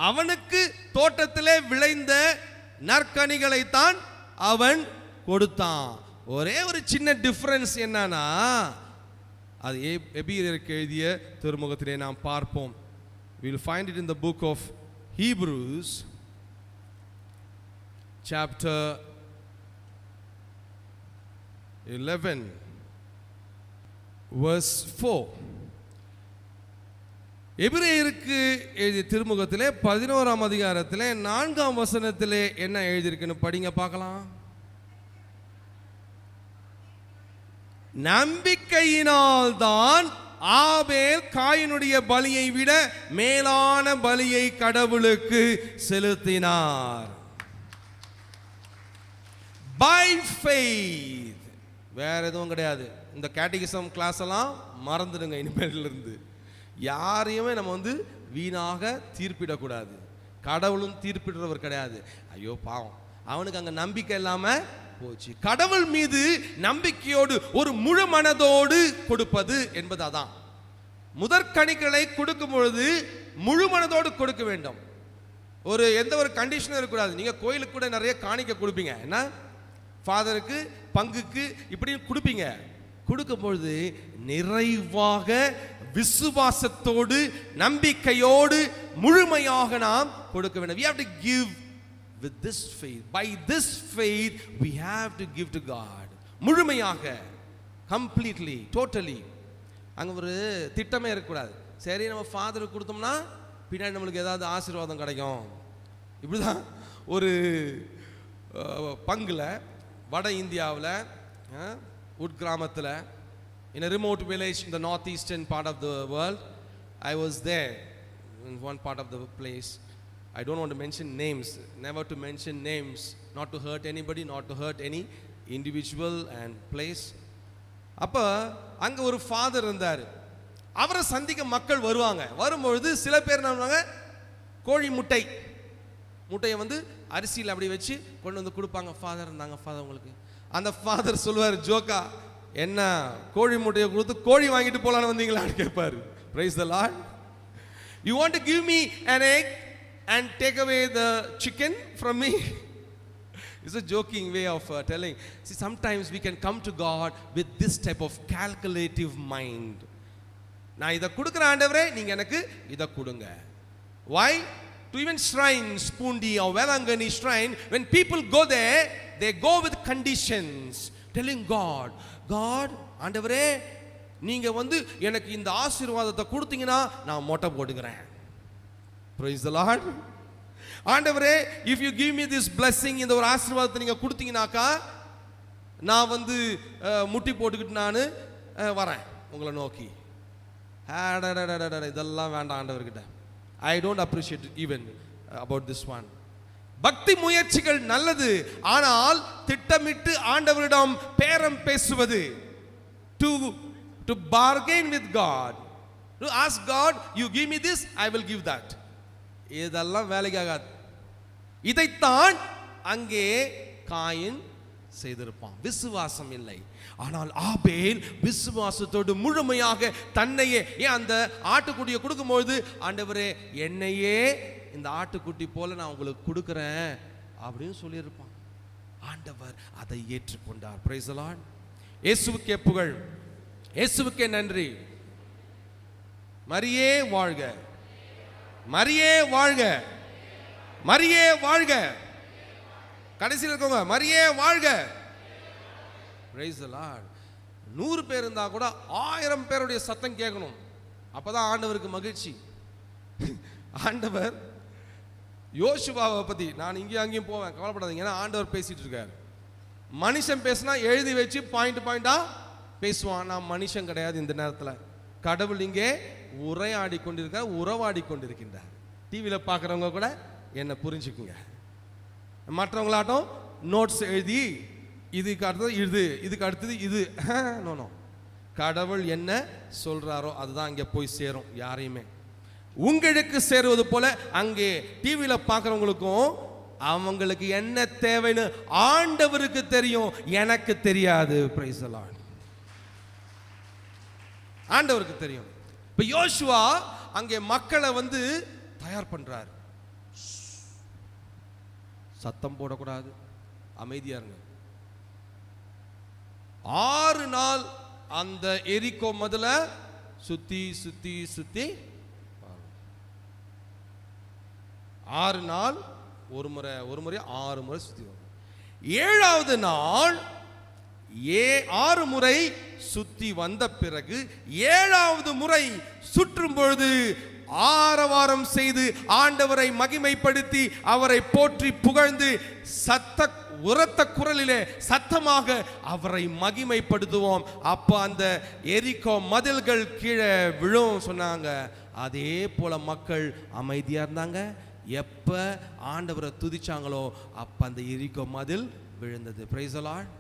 அவனுக்கு தோட்டத்திலே விளைந்த நற்கனிகளை தான் அவன் கொடுத்தான். ஒரே ஒரு சின்ன டிஃபரன்ஸ் என்னன்னா, அது எபிரேயருக்கு எழுதிய திருமுகத்திலே நாம் பார்ப்போம். we will find it in the book of Hebrews chapter 11 verse 4. எபிரேயருக்கு எழுதிய திருமுகத்திலே 11ஆம் அதிகாரத்திலே 4ஆம் வசனத்திலே என்ன எழுதியிருக்குன்னு படிங்க பார்க்கலாம். நம்பிக்கையினால் தான் ஆபேல் காயினுடைய பலியை விட மேலான பலியை கடவுளுக்கு செலுத்தினார். By faith. வேற எதுவும் கிடையாது. இந்த கேட்டகிசம் கிளாஸ் எல்லாம் மறந்துடுங்க இனிமேல இருந்து. யாரையுமே நம்ம வீணாக தீர்ப்பிடக்கூடாது. கடவுளும் தீர்ப்பிடுறவர் கிடையாது. ஐயோ பாவம், அவனுக்கு அங்க நம்பிக்கை இல்லாம போச்சு. கடவுள் மீது நம்பிக்கையோடு ஒரு முழு மனதோடு கொடுப்பது என்பது அதான். முதற்கணிகளை கொடுக்கும் பொழுது முழு மனதோடு கொடுக்க வேண்டும். எந்த ஒரு கண்டிஷனும் இருக்கக்கூடாது. நீங்க கோயிலுக்கு கூட நிறைய காணிக்கை கொடுப்பீங்க, என்ன ஃபாதருக்கு பங்குக்கு இப்படி கொடுப்பீங்க. கொடுக்கும் பொழுது நிறைவாக விசுவாசத்தோடு நம்பிக்கையோடு முழுமையாக நாம் கொடுக்க வேண்டும். We have to give with this faith. By this faith we have to give to God. முழுமையாக, completely, totally. அங்க ஒரு திட்டமே இருக்கக்கூடாது. சரி, நம்ம ஃபாதருக்கு கொடுத்தோம்னா பின்னாடி நம்மளுக்கு ஏதாவது ஆசீர்வாதம் கிடைக்கும். இப்படிதான் ஒரு பங்குல வட இந்தியாவில் உட்கிராமத்தில், in a remote village in the northeastern part of the world, I was there in one part of the place. I don't want to mention names, never to mention names, not to hurt anybody, not to hurt any individual and place. அப்போ அங்கே ஒரு father இருந்தார். அவரை சந்திக்க மக்கள் வருவாங்க. வரும்பொழுது சில பேர் என்ன பண்ணுவாங்க, கோழி முட்டையை வந்து அரிசியில் அப்படி வச்சு கொண்டு வந்து கொடுப்பாங்க. ஃபாதர் இருந்தாங்க, ஃபாதர் உங்களுக்கு. அந்த ஃபாதர் சொல்லுவார் ஜோக்கா, என்ன கோழி முட்டையை கொடுத்து கோழி வாங்கிட்டு போகலான்னு வந்தீங்களான்னு கேட்பாரு. Price the Lord. You want to give me an egg and take away the chicken from me? It's a joking way of telling. See, sometimes we can come to God with this type of calculative mind. நான் இதை கொடுக்குற ஆண்டவரே, நீங்க எனக்கு இதை கொடுங்க. Why? To even shrines, Pundi or Velangani shrine, when people go there, they go with conditions, telling God, God, ஆண்டவரே நீங்க வந்து எனக்கு இந்த ஆசீர்வாதத்தை கொடுத்தீங்கன்னா நான் மொட்டை போடுகிறேன். Praise the Lord. ஆண்டவரே, if you give me this blessing, இந்த ஒரு ஆசீர்வாதத்தை நீங்க கொடுத்தீங்கனாக்கா நான் வந்து முட்டி போட்டுக்கிட்டு நான் வரேன் உங்களை நோக்கி. இதெல்லாம் வேண்டாம் ஆண்டவர்கிட்ட. I don't appreciate even about this one. பக்தி முயற்சிகள் நல்லது, ஆனால் திட்டமிட்டு ஆண்டவரிடம் பேரம் பேசுவது, to bargain with God, to ask God, you give me this, I will give that, இதெல்லாம் வேலைக்காகாது. இதைத்தான் அங்கே காயின் செய்திருப்பான். விசுவாசம் இல்லை. ஆனால் ஆபேல் விசுவாசத்தோடு முழுமையாக தன்னையே, ஏன் அந்த ஆட்டுக்குட்டியை கொடுக்கும்போது, ஆண்டவரே என்னையே இந்த ஆட்டுக்குட்டி போல நான் உங்களுக்கு கொடுக்கிறேன் அப்படின்னு சொல்லியிருப்பான். ஆண்டவர் அதை ஏற்றுக்கொண்டார். Price the Lord. இயேசுவுக்கே புகழ், இயேசுவுக்கே நன்றி. மரியே வாழ்க, மரியே வாழ்க, மரியே வாழ்க. கடைசியில் இருக்கவங்க மரியே வாழ்க. Praise the Lord. 100 பேர் இருந்தா கூட 1000 பேருடைய சத்தம் கேட்கணும். அப்பதான் ஆண்டவருக்கு மகிழ்ச்சி. ஆண்டவர் யோசுவாவை பத்தி, நான் இங்கேயும் அங்கேயும் போவேன், கவலைப்படாதீங்க, ஏன்னா ஆண்டவர் பேசிட்டு இருக்காரு. மனுஷன் பேசினா எழுதி வச்சு பாயிண்டா பேசுவான். நான் மனுஷன் கிடையாது. இந்த நேரத்தில் கடவுள் இங்கே உரையாடி கொண்டிருக்கார், உறவாடி கொண்டிருக்கின்றார். டிவியில் பார்க்குறவங்க கூட என்ன புரிஞ்சுக்குங்க. மற்றவங்களாட்டம் நோட்ஸ் எழுதி இதுக்கு அடுத்தது இது, இதுக்கு அடுத்தது இது, நோ. கடவுள் என்ன சொல்றாரோ அதுதான் அங்கே போய் சேரும். யாரையுமே உங்களுக்கு சேருவது போல அங்கே டிவியில் பார்க்குறவங்களுக்கும் அவங்களுக்கு என்ன தேவைன்னு ஆண்டவருக்கு தெரியும், எனக்கு தெரியாது. Price the Lord. ஆண்டவருக்கு தெரியும். இப்போ யோசுவா அங்கே மக்களை வந்து தயார் பண்றாரு. சத்தம் போடக்கூடாது, அமைதியா இருங்க. 6 நாள் அந்த எரிகோ மதுல சுத்தி 6 நாள் ஒரு முறை 6 முறை சுத்தி வரும். 7வது நாள் 6 முறை சுத்தி வந்த பிறகு 7வது முறை சுற்றும் பொழுது ஆரவாரம் செய்து ஆண்டவரை மகிமைப்படுத்தி அவரை போற்றி புகழ்ந்து உரத்த குரலிலே சத்தமாக அவரை மகிமைப்படுத்துவோம். அப்ப அந்த எரிகோ மதில்கள் கீழே விழும் சொன்னாங்க. அதே போல மக்கள் அமைதியா இருந்தாங்க. எப்ப ஆண்டவரை துதிச்சாங்களோ அப்ப அந்த எரிகோ மதில் விழுந்தது. Price the Lord.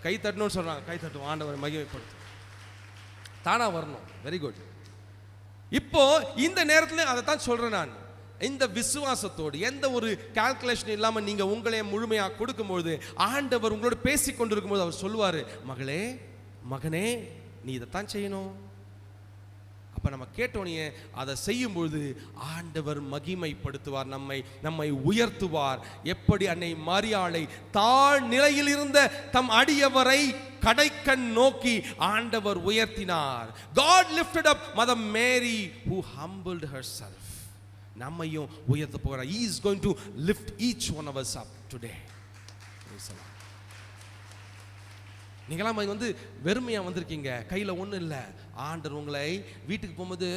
கை தட்டணும்னு சொல்றாங்க, கை தட்டுவோம், ஆண்டவரை மகிமைப்படுத்து. தானா வரணும். Very good. இப்போ இந்த நேரத்தில் அதை தான் சொல்றேன் நான். இந்த விசுவாசத்தோடு எந்த ஒரு கால்குலேஷன் இல்லாமல் நீங்க உங்களே முழுமையாக கொடுக்கும்போது ஆண்டவர் உங்களோட பேசி கொண்டிருக்கும் போது அவர் சொல்லுவாரு, மகளே மகனே நீ இதைத்தான் செய்யணும். அப்ப நம்ம கேட்டோனே அதை செய்யும் பொழுது ஆண்டவர் மகிமைப்படுத்துவார், நம்மை உயர்த்துவார். எப்படி அன்னை மரியாளை தாழ் நிலையில் இருந்த தம் அடியவரை கடைக்கண் நோக்கி ஆண்டவர் உயர்த்தினார். God lifted up Mother Mary who humbled herself. நம்மையும் உயர்த்த போகிறார். He is going to lift each one of us up today. நீங்களாம் வந்து வெறுமையா வந்திருக்கீங்க, கையில ஒன்றும் இல்லை. ஆண்டவர் உங்களை வீட்டுக்கு போகும்போது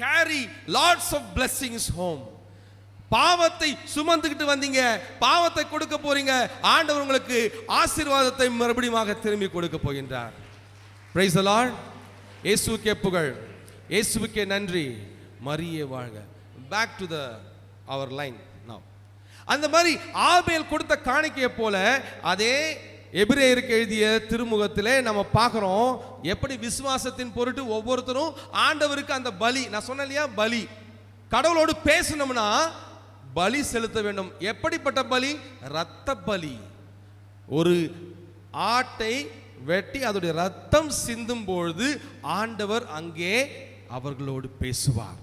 carry lots of blessings home. பாவத்தை சுமந்துக்கிட்டு வந்தீங்க, பாவத்தை கொடுக்க போறீங்க. ஆண்டவர் உங்களுக்கு ஆசீர்வாதத்தை மறுபடியும் திரும்பி கொடுக்க போகின்றார். Praise the Lord. இயேசுவுக்கே புகழ், இயேசுவுக்கே நன்றி. மரியே வாழ்க. Back to our line now. அந்த மாதிரி ஆபேல் கொடுத்த காணிக்கையை போல அதே எபிரேயருக்கு எழுதிய திருமுகத்திலே நம்ம பார்க்கிறோம் எப்படி விசுவாசத்தின் பொருட்டு ஒவ்வொருத்தரும் ஆண்டவருக்கு அந்த பலி, நான் சொன்னேன் இல்லையா, பலி, கடவுளோடு பேசணும்னா பலி செலுத்த வேண்டும். எப்படிப்பட்ட பலி? இரத்த பலி. ஒரு ஆட்டை வெட்டி அதோடைய ரத்தம் சிந்தும் பொழுது ஆண்டவர் அங்கே அவர்களோடு பேசுவார்.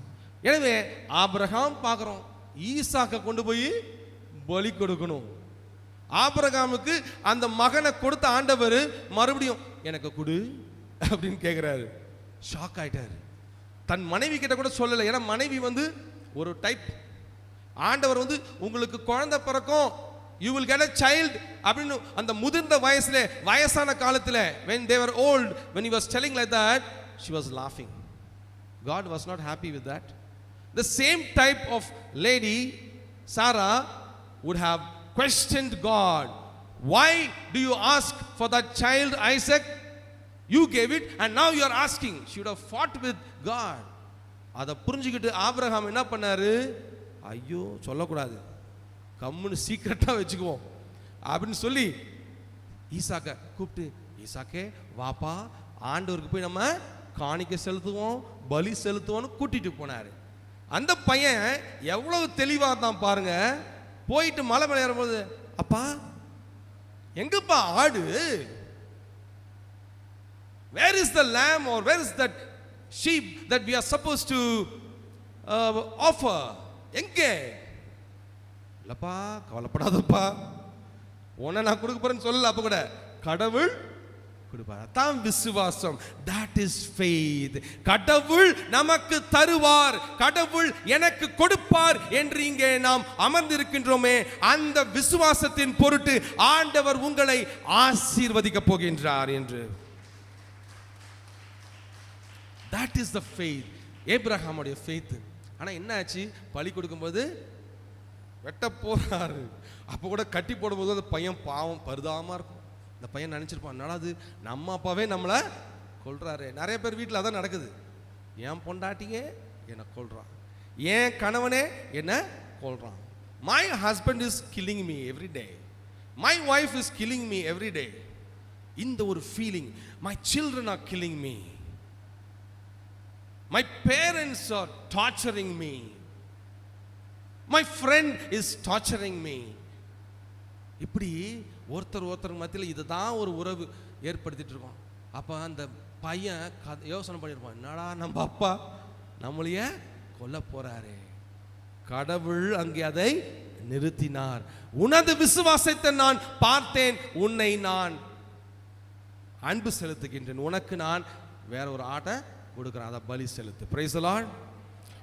எனவே ஆபிரகாம் பார்க்கிறோம், ஈசாக்க கொண்டு போய் பலி கொடுக்கணும். ஆபிரகாமுக்கு அந்த மகனை கொடுத்த ஆண்டவர் மறுபடியும் எனக்கு கொடு அப்படின்னு கேட்கிறாரு. ஷாக் ஆயிட்டாரு. தன் மனைவி கிட்ட கூட சொல்லலை. ஏன்னா மனைவி ஒரு டைப். ஆண்டவர் உங்களுக்கு குழந்தை பிறக்கும், you will get a child அப்படின்னு அந்த முதிர்ந்த வயசுல, வயசான காலத்துல, when they were old, when he was telling like that, she was laughing. God was not happy with that. The same type of lady, Sarah, would have questioned God. Why do you ask for that child Isaac? You gave it and now you are asking. She would have fought with God. அதை புரிஞ்சுக்கிட்டு Abraham என்ன பண்ணாரு? ஐயோ சொல்லக்கூடாது, கம்முன்னு சீக்கிரட்டா வச்சுக்குவோம் அப்படின்னு சொல்லி ஈசாக்க கூப்பிட்டு, ஈசாக்கே வாப்பா, ஆண்டவருக்கு போய் நம்ம காணிக்கை செலுத்துவோம், பலி செலுத்துவோம்னு கூட்டிட்டு போனாரு. அந்த பையன் எவ்வளவு தெளிவா தான் பாருங்க. போயிட்டு மலை மேல ஏறும்போது, அப்பா எங்கப்பா ஆடு? Where is the lamb or where is that sheep that we are supposed to offer? எங்கே? இல்லப்பா கவலைப்படாதப்பா, உன்னை நான் கொடுக்க போறேன்னு சொல்லல. அப்ப கூட கடவுள் கொடுப்பார். தான் விசுவாசம். that is faith. கடவுள் நமக்கு தருவார், கடவுள் எனக்கு கொடுப்பார் என்று இங்கே நாம் அமர்ந்திருக்கின்றோமே, அந்த விசுவாசத்தின் பொருட்டு ஆண்டவர் உங்களை ஆசீர்வதிக்க போகின்றார் என்று. that is the faith. ஏப்ரஹாமுடைய faith. ஆனா என்ன ஆச்சு? பலி கொடுக்கும்போது வெட்ட போறாரு. அப்ப கூட கட்டி போடும்போது அந்த பையன் பாவம் பரிதாபமா இருக்கும். இந்த பையன் நினைச்சிருப்பான், என்னடா அது நம்ம அப்பாவே நம்மளை கொல்றாரு. நிறைய பேர் வீட்டில் அதான் நடக்குது. என் பொண்டாட்டியே என்னை கொல்றான், என் கணவனே என்ன கொல்றான். My husband is killing me every day. My wife is killing me every day. இந்த ஒரு feeling. My children are killing me. My parents are torturing me. My friend is torturing me. இப்படி ஒருத்தர் மத்தியில் இதுதான் ஒரு உறவு ஏற்படுத்திட்டு இருக்கோம். அப்போ அந்த பையன் யோசனை பண்ணியிருப்பான், என்னடா நம்ம அப்பா நம்மளையே கொல்ல போறாரு. கடவுள் அங்கே அதை நிறுத்தினார். உனது விசுவாசத்தை நான் பார்த்தேன், உன்னை நான் அன்பு செலுத்துகின்றேன், உனக்கு நான் வேற ஒரு ஆட்டை கொடுக்குறேன், அதை பலி செலுத்து. Price the Lord.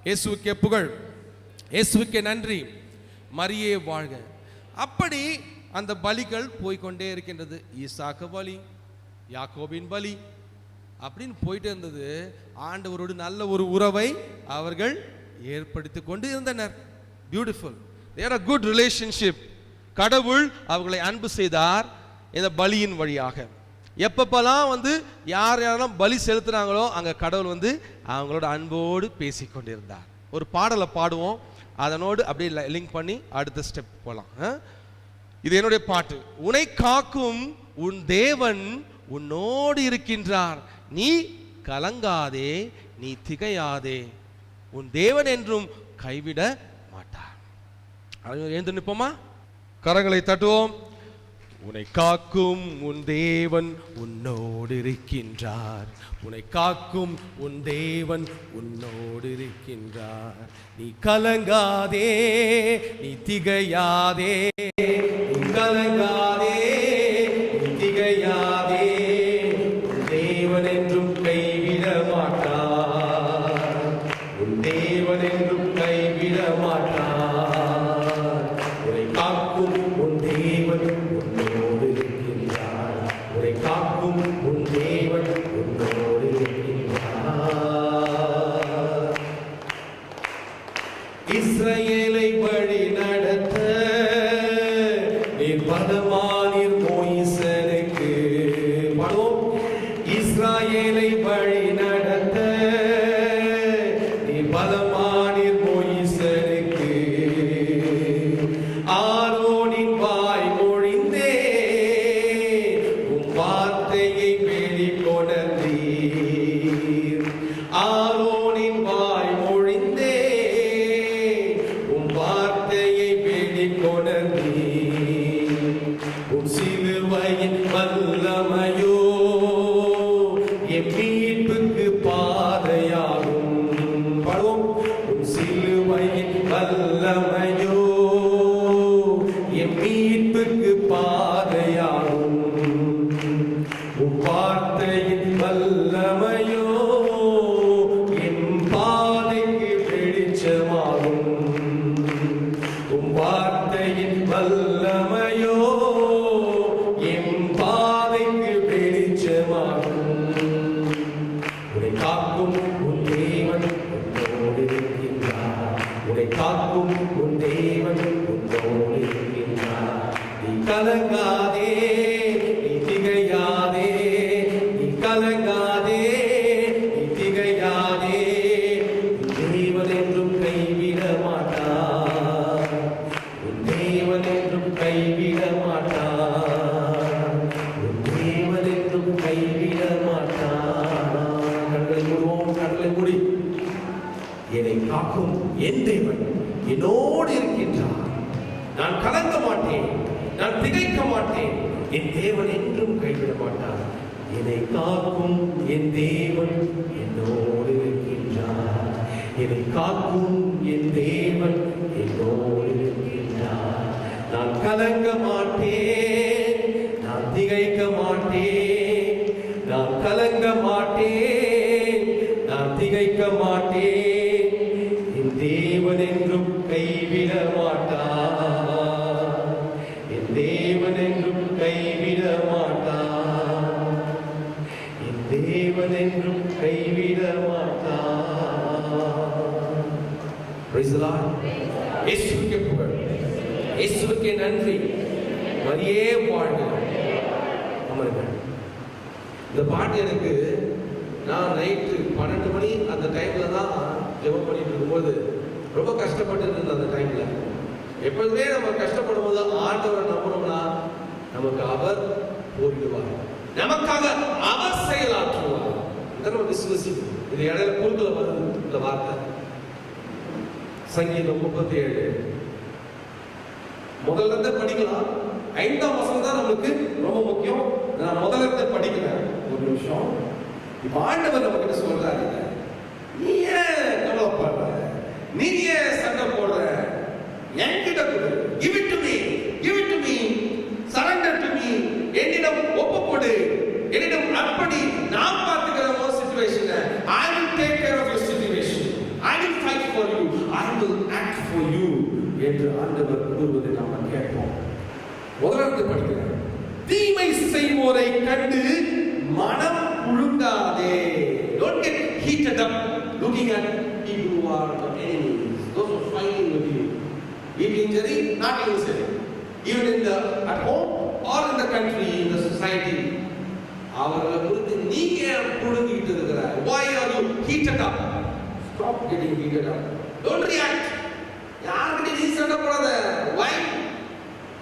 இயேசுவுக்கே புகழ், இயேசுவுக்கே நன்றி, மரியே வாழ்க. அப்படி அந்த பலிகள் போய்கொண்டே இருக்கின்றது. ஈசாக்கு பலி, யாக்கோபின் பலி அப்படின்னு போயிட்டே இருந்தது. ஆண்டவரோடு நல்ல ஒரு உறவை அவர்கள் ஏற்படுத்தி கொண்டு இருந்தனர். Beautiful. There are good relationship. கடவுள் அவர்களை அன்பு செய்தார் இந்த பலியின் வழியாக. எப்பப்பெல்லாம் யார் யாரெல்லாம் பலி செலுத்துனாங்களோ அங்க கடவுள் அவங்களோட அன்போடு பேசிக்கொண்டிருந்தார். ஒரு பாடலை பாடுவோம், அதனோடு அப்படியே லிங்க் பண்ணி அடுத்த ஸ்டெப் போகலாம். இது என்னுடைய பாட்டு. உன்னை காக்கும் உன் தேவன் உன்னோடு இருக்கின்றார், நீ கலங்காதே, நீ திகையாதே, உன் தேவன் என்றும் கைவிட மாட்டார். எழுந்து நிற்போமா? கரங்களை தட்டுவோம். உன்னை காக்கும் உன் தேவன் உன்னோடு இருக்கின்றார், உன்னை காக்கும் உன் தேவன் உன்னோடு இருக்கின்றார், நீ கலங்காதே, நீ திகையாதே, நீ கலங்காதே, நீ திகையாதே, உன் தேவன் என்றும் கைவிட மாட்டார், உன் தேவன் என்றும் கைவிட மாட்டார், உன்னை காக்கும் உன் தேவன் உன்னோடு இருக்கின்றார், உன்னை காக்கும் உன் தேவன் உன்னோடு இருக்கின்றார். இஸ்ரவேலை வழி நடத்த நீர் பதமானீர் மோசேக்கு. பாடுவோம். இஸ்ரவேலை வழி நடத்த நீர் பதமானீர் மோசேக்கு. ஆரோனின் வாய் மொழிந்தே மீட்புக்கு பாதையாகும் உம் வார்த்தையின் வல்லமையோ என் பாதைக்கு வெளிச்சமாகும் உம் வார்த்தையின் வல்லமையோ என் பாதைக்கு வெளிச்சமாகும் உன்னை காக்கும் உன் தேவன் உன்னோடு இருக்கின்றார் உன்னை காக்கும் உன் தேவன் உன்னோடு இருக்கின்றார் நீ கலங்காதே நீ திகையாதே நீ கலங்காதே நீ திகையாதே உன் தேவன் என்றும் கைவிட மாட்டார் உன் தேவன் என்றும் கைவிட மாட்டார் உன் தேவன் என்றும் கைவிட மாட்டார். கண்களை மூடுவோம், கண்களை மூடி. என்னை காக்கும் என் தேவன் என்னோடு இருக்கின்றார். நான் கலங்க மாட்டேன், நான் திகைக்க மாட்டேன். என் தேவன் என்றும் கைவிட மாட்டார். என்னை காக்கும் என் தேவன் என்னோடு இருக்கின்றார். என்னை காக்கும் என் தேவன் என்னோடு இருக்கின்றார். நான் கலங்க மாட்டேன், நான் திகைக்க மாட்டேன். நான் கலங்க மாட்டேன், நான் திகைக்க மாட்டேன். என் தேவன் என்றும் கைவிட மாட்டார். என் தேவன் என்றும் கைவிட மாட்டார். என் தேவன் என்றும் கைவிட மாட்டார். Praise the Lord. இயேசுவுக்கே புகழ், இயேசுவுக்கே நன்றி. மரியே வாழ்க. அமருங்க. இந்த பாட்டு எனக்கு நான் நைட்டு 12 மணி அந்த டைம்ல தான் ஜெபம் பண்ணிட்டு இருக்கும்போது ரொம்ப கஷ்டப்பட்டு இருந்தேன். அந்த டைம்ல எப்பொழுதுமே நம்ம கஷ்டப்படும் போது ஆண்டவரை நம்பணும்னா நமக்கு அவர் போரிடுவார், நமக்காக அவர் செயலாற்றுவார். நம்ம விசுவசிக்கணும். இது இடையில குறுக்கல வருது இந்த வார்த்தை. சங்கீதம் 37 முதல்ல இருந்து படிக்கலாம். 5ஆம் வசனம் தான் நமக்கு ரொம்ப முக்கியம். நான் முதல்ல இருந்து படிக்கிறேன். ஒரு நிமிஷம். இப்ப ஆண்டவர் நம்ம கிட்ட சொல்றாரு, நீ ஏன் கவலைப்படுற, நீ ஏன் சண்டை போடுற, என்கிட்ட கொடு, give it to me, give it to me, surrender to me, என்னிடம் ஒப்பு கொடு, என்னிடம் அர்ப்பணி, நான் பார்த்துக்கிறேன் உன் சிச்சுவேஷனை. I will take care of your situation, I will fight for you, I will act for you என்று ஆண்டவர் கூறுவதை நாம் கேட்போம். முதலாவது படிக்கிறேன். தீமை செய்வோரை கண்டு மனம் புழுங்காதே. Don't get heated up looking at people who are the enemies, those who are fighting with you. Eating சரி, not eating சரி, even in the at home or in the country, in the society, அவர்களை குறித்து நீங்க புழுங்கிட்டு இருக்கிற. Why are you heated up? Stop getting heated up. Don't react. யார்கிட்ட நீ சண்டை போடாத. Why?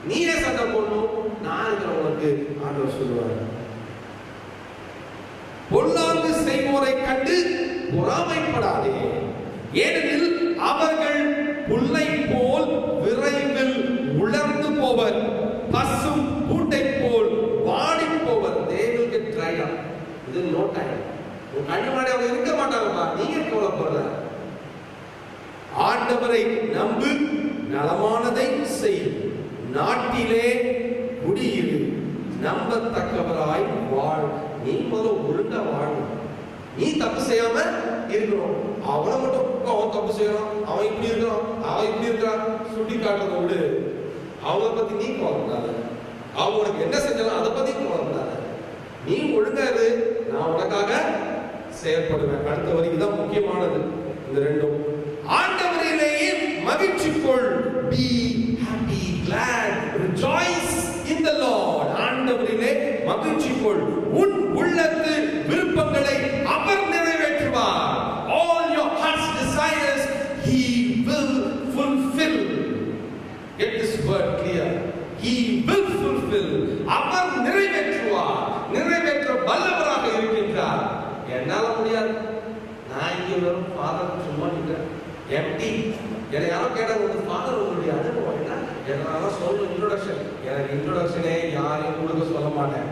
நீயே சண்டை போடணும். நான் உனக்கு ஆண்டவர் சொல்லுவார். பொல்லாங்கு செய்வோரை கண்டு பொறாமைப்படாதே, ஏனெனில் அவர்கள் புல்லை போல் விரைவில் உலர்ந்து போவர், பசும் பூண்டை போல் வாடி போவர். They will get dried up within no time. உன் கண்ணு முன்னாடி அவங்க இருக்க மாட்டாங்கப்பா. நீங்க கவலைப்படுற. ஆண்டவரை நம்பு, நலமானதை செய், நாட்டிலே குடியிரு, நம்பத்தக்கவராய் வாழ். நீ முதல்ல ஒழுங்கா வாழணும். நீ தப்பு செய்யாம இருக்கணும். அவனை மட்டும் அவன் தப்பு செய்யறான், அவன் இப்படி இருக்கிறான், அவன் இப்படி இருக்கிறான் சுட்டி காட்டுறத விடு. அவனை பத்தி நீ கவலைப்படாத. அவன் உனக்கு என்ன செஞ்சாலும் அதை பத்தி கவலைப்படாத. நீ ஒழுங்கா இரு, நான் உனக்காக செயல்படுவேன். அடுத்த வரைக்கும் தான் முக்கியமானது இந்த ரெண்டும். ஆண்டவரிலேயே மகிழ்ச்சி கொள். Be happy, glad, rejoice in the Lord. ஆண்டவரிலே மகிழ்ச்சி கொள். உன் உள்ளத்து விருப்பங்களை அவர் நிறைவேற்றுவார். All your heart's desires he will fulfill. Get this word clear. He will fulfill. அவர் நிறைவேற்றுவார். நிறைவேற்ற வல்லவராக இருக்கின்றார். என்னால முடியாது. நான் இங்க வெறும் ஃபாதர் சும்மா நிக்கிறேன். எம்டி. என்னை யாரோ கேட்டாங்க, உங்க ஃபாதர் உங்களுடைய அனுபவம் என்ன? என்னால சொல்ல இன்ட்ரோடக்ஷன். எனக்கு இன்ட்ரோடக்ஷனே யாரையும் கொடுக்க சொல்ல மாட்டேன்.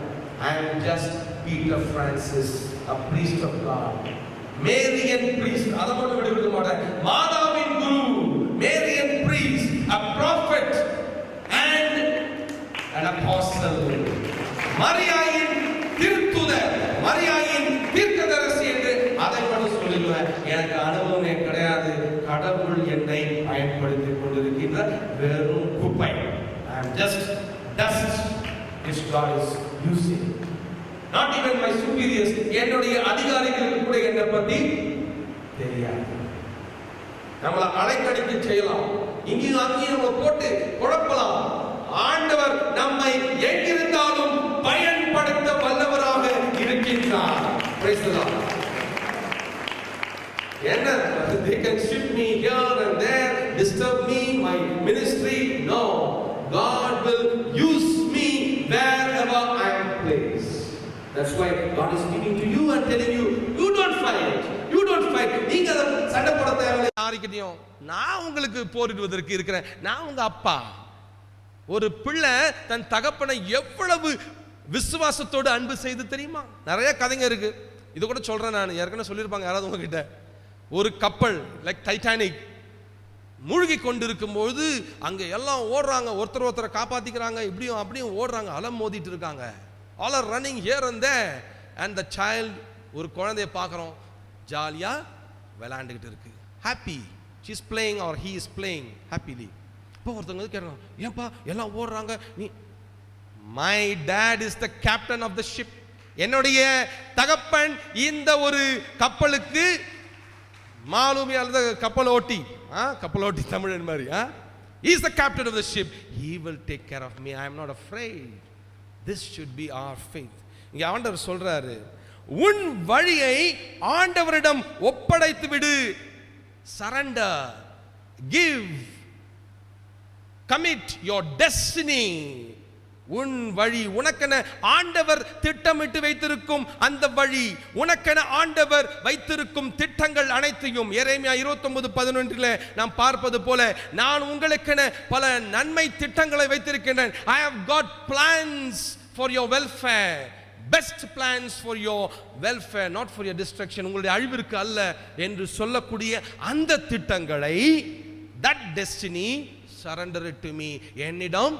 I am just Peter Francis, a priest of God. Marian priest. அதை மட்டும் விடுவிக்க மாட்டேன். மாதாவின் குரு, Marian priest, a prophet and an apostle. மரியாயின் திருத்துதர், மரியாயின் தீர்க்கதரிசி என்று அதை மட்டும் சொல்லிடுவேன். எனக்கு அனுபவமே கிடையாது. கடவுள் என்னை பயன்படுத்திக் கொண்டிருக்கின்ற வெறும் குப்பை. I am just dust which God is using. Not even my superiors, என்னுடைய அதிகாரிகளுக்கு கூட என்னை பத்தி தெரியாது. நம்மளை அலைக்கடிக்க செய்யலாம், இங்கேயும் அங்கேயும் நம்ம போட்டு குழப்பலாம். ஆண்டவர் நம்மை எங்கிருந்தாலும் பயன்படுத்த வல்லவராக இருக்கின்றார். Praise the Lord. என்ன, they can shift me here and there, disturb me, my ministry. No, God will use me wherever I am placed. That's why God is giving to you and telling you, you don't fight. You don't fight. நீங்க சண்டை போட தேவையில்லை யாருக்கிட்டையும். நான் உங்களுக்கு போரிடுவதற்கு இருக்கிறேன். நான் உங்க அப்பா. ஒரு பிள்ளை தன் தகப்பனை எவ்வளவு விசுவாசத்தோடு அன்பு செய்து தெரியுமா? நிறைய கதைங்க இருக்கு. இது கூட சொல்றேன் நான். ஏற்கனவே சொல்லியிருப்பாங்க யாராவது உங்ககிட்ட. ஒரு கப்பல் லைக் டைட்டானிக் மூழ்கி கொண்டிருக்கும் போது அங்க எல்லாம் ஓடுறாங்க, ஒருத்தரை காப்பாத்திக்கிறாங்க, இப்படியும் அப்படியும் ஓடுறாங்க, அலம் மோதிட்டு இருக்காங்க. All are running here and there. And the child, ஒரு குழந்தைய பார்க்குறோம், ஜாலியா விளையாண்டுக்கிட்டு இருக்கு. Happy, she is playing or he is playing happily. இப்போ ஒருத்தவங்க கேட்குறாங்க, ஏன்பா எல்லாம் ஓடுறாங்க? நீ, my dad is the captain of the ship. என்னுடைய தகப்பன் இந்த ஒரு கப்பலுக்கு மாலுமி அல்லது கப்பலோட்டி, கப்பலோட்டி தமிழன் மாதிரி, he is the captain of the ship. He will take care of me. I am not afraid. This should be our faith. இங்க ஆண்டவர் சொல்றாரு, உன் வழியை ஆண்டவரிடம் ஒப்படைத்து விடு. Surrender, give, commit your destiny. உன் வழி, உனக்கென ஆண்டவர் திட்டமிட்டு வைத்திருக்கும் அந்த வழி, உனக்கென ஆண்டவர் வைத்திருக்கும் திட்டங்கள் அனைத்தையும் எரேமியா 29:11 நாம் பார்ப்பது போல, நான் உங்களுக்கென பல நன்மை திட்டங்களை வைத்திருக்கின்றேன். I have got plans for your welfare, best plans for your welfare, not for your destruction. உங்களுடைய அழிவிற்கு அல்ல என்று சொல்லக்கூடிய அந்த திட்டங்களை, that destiny, surrender it to me, என்னிடம்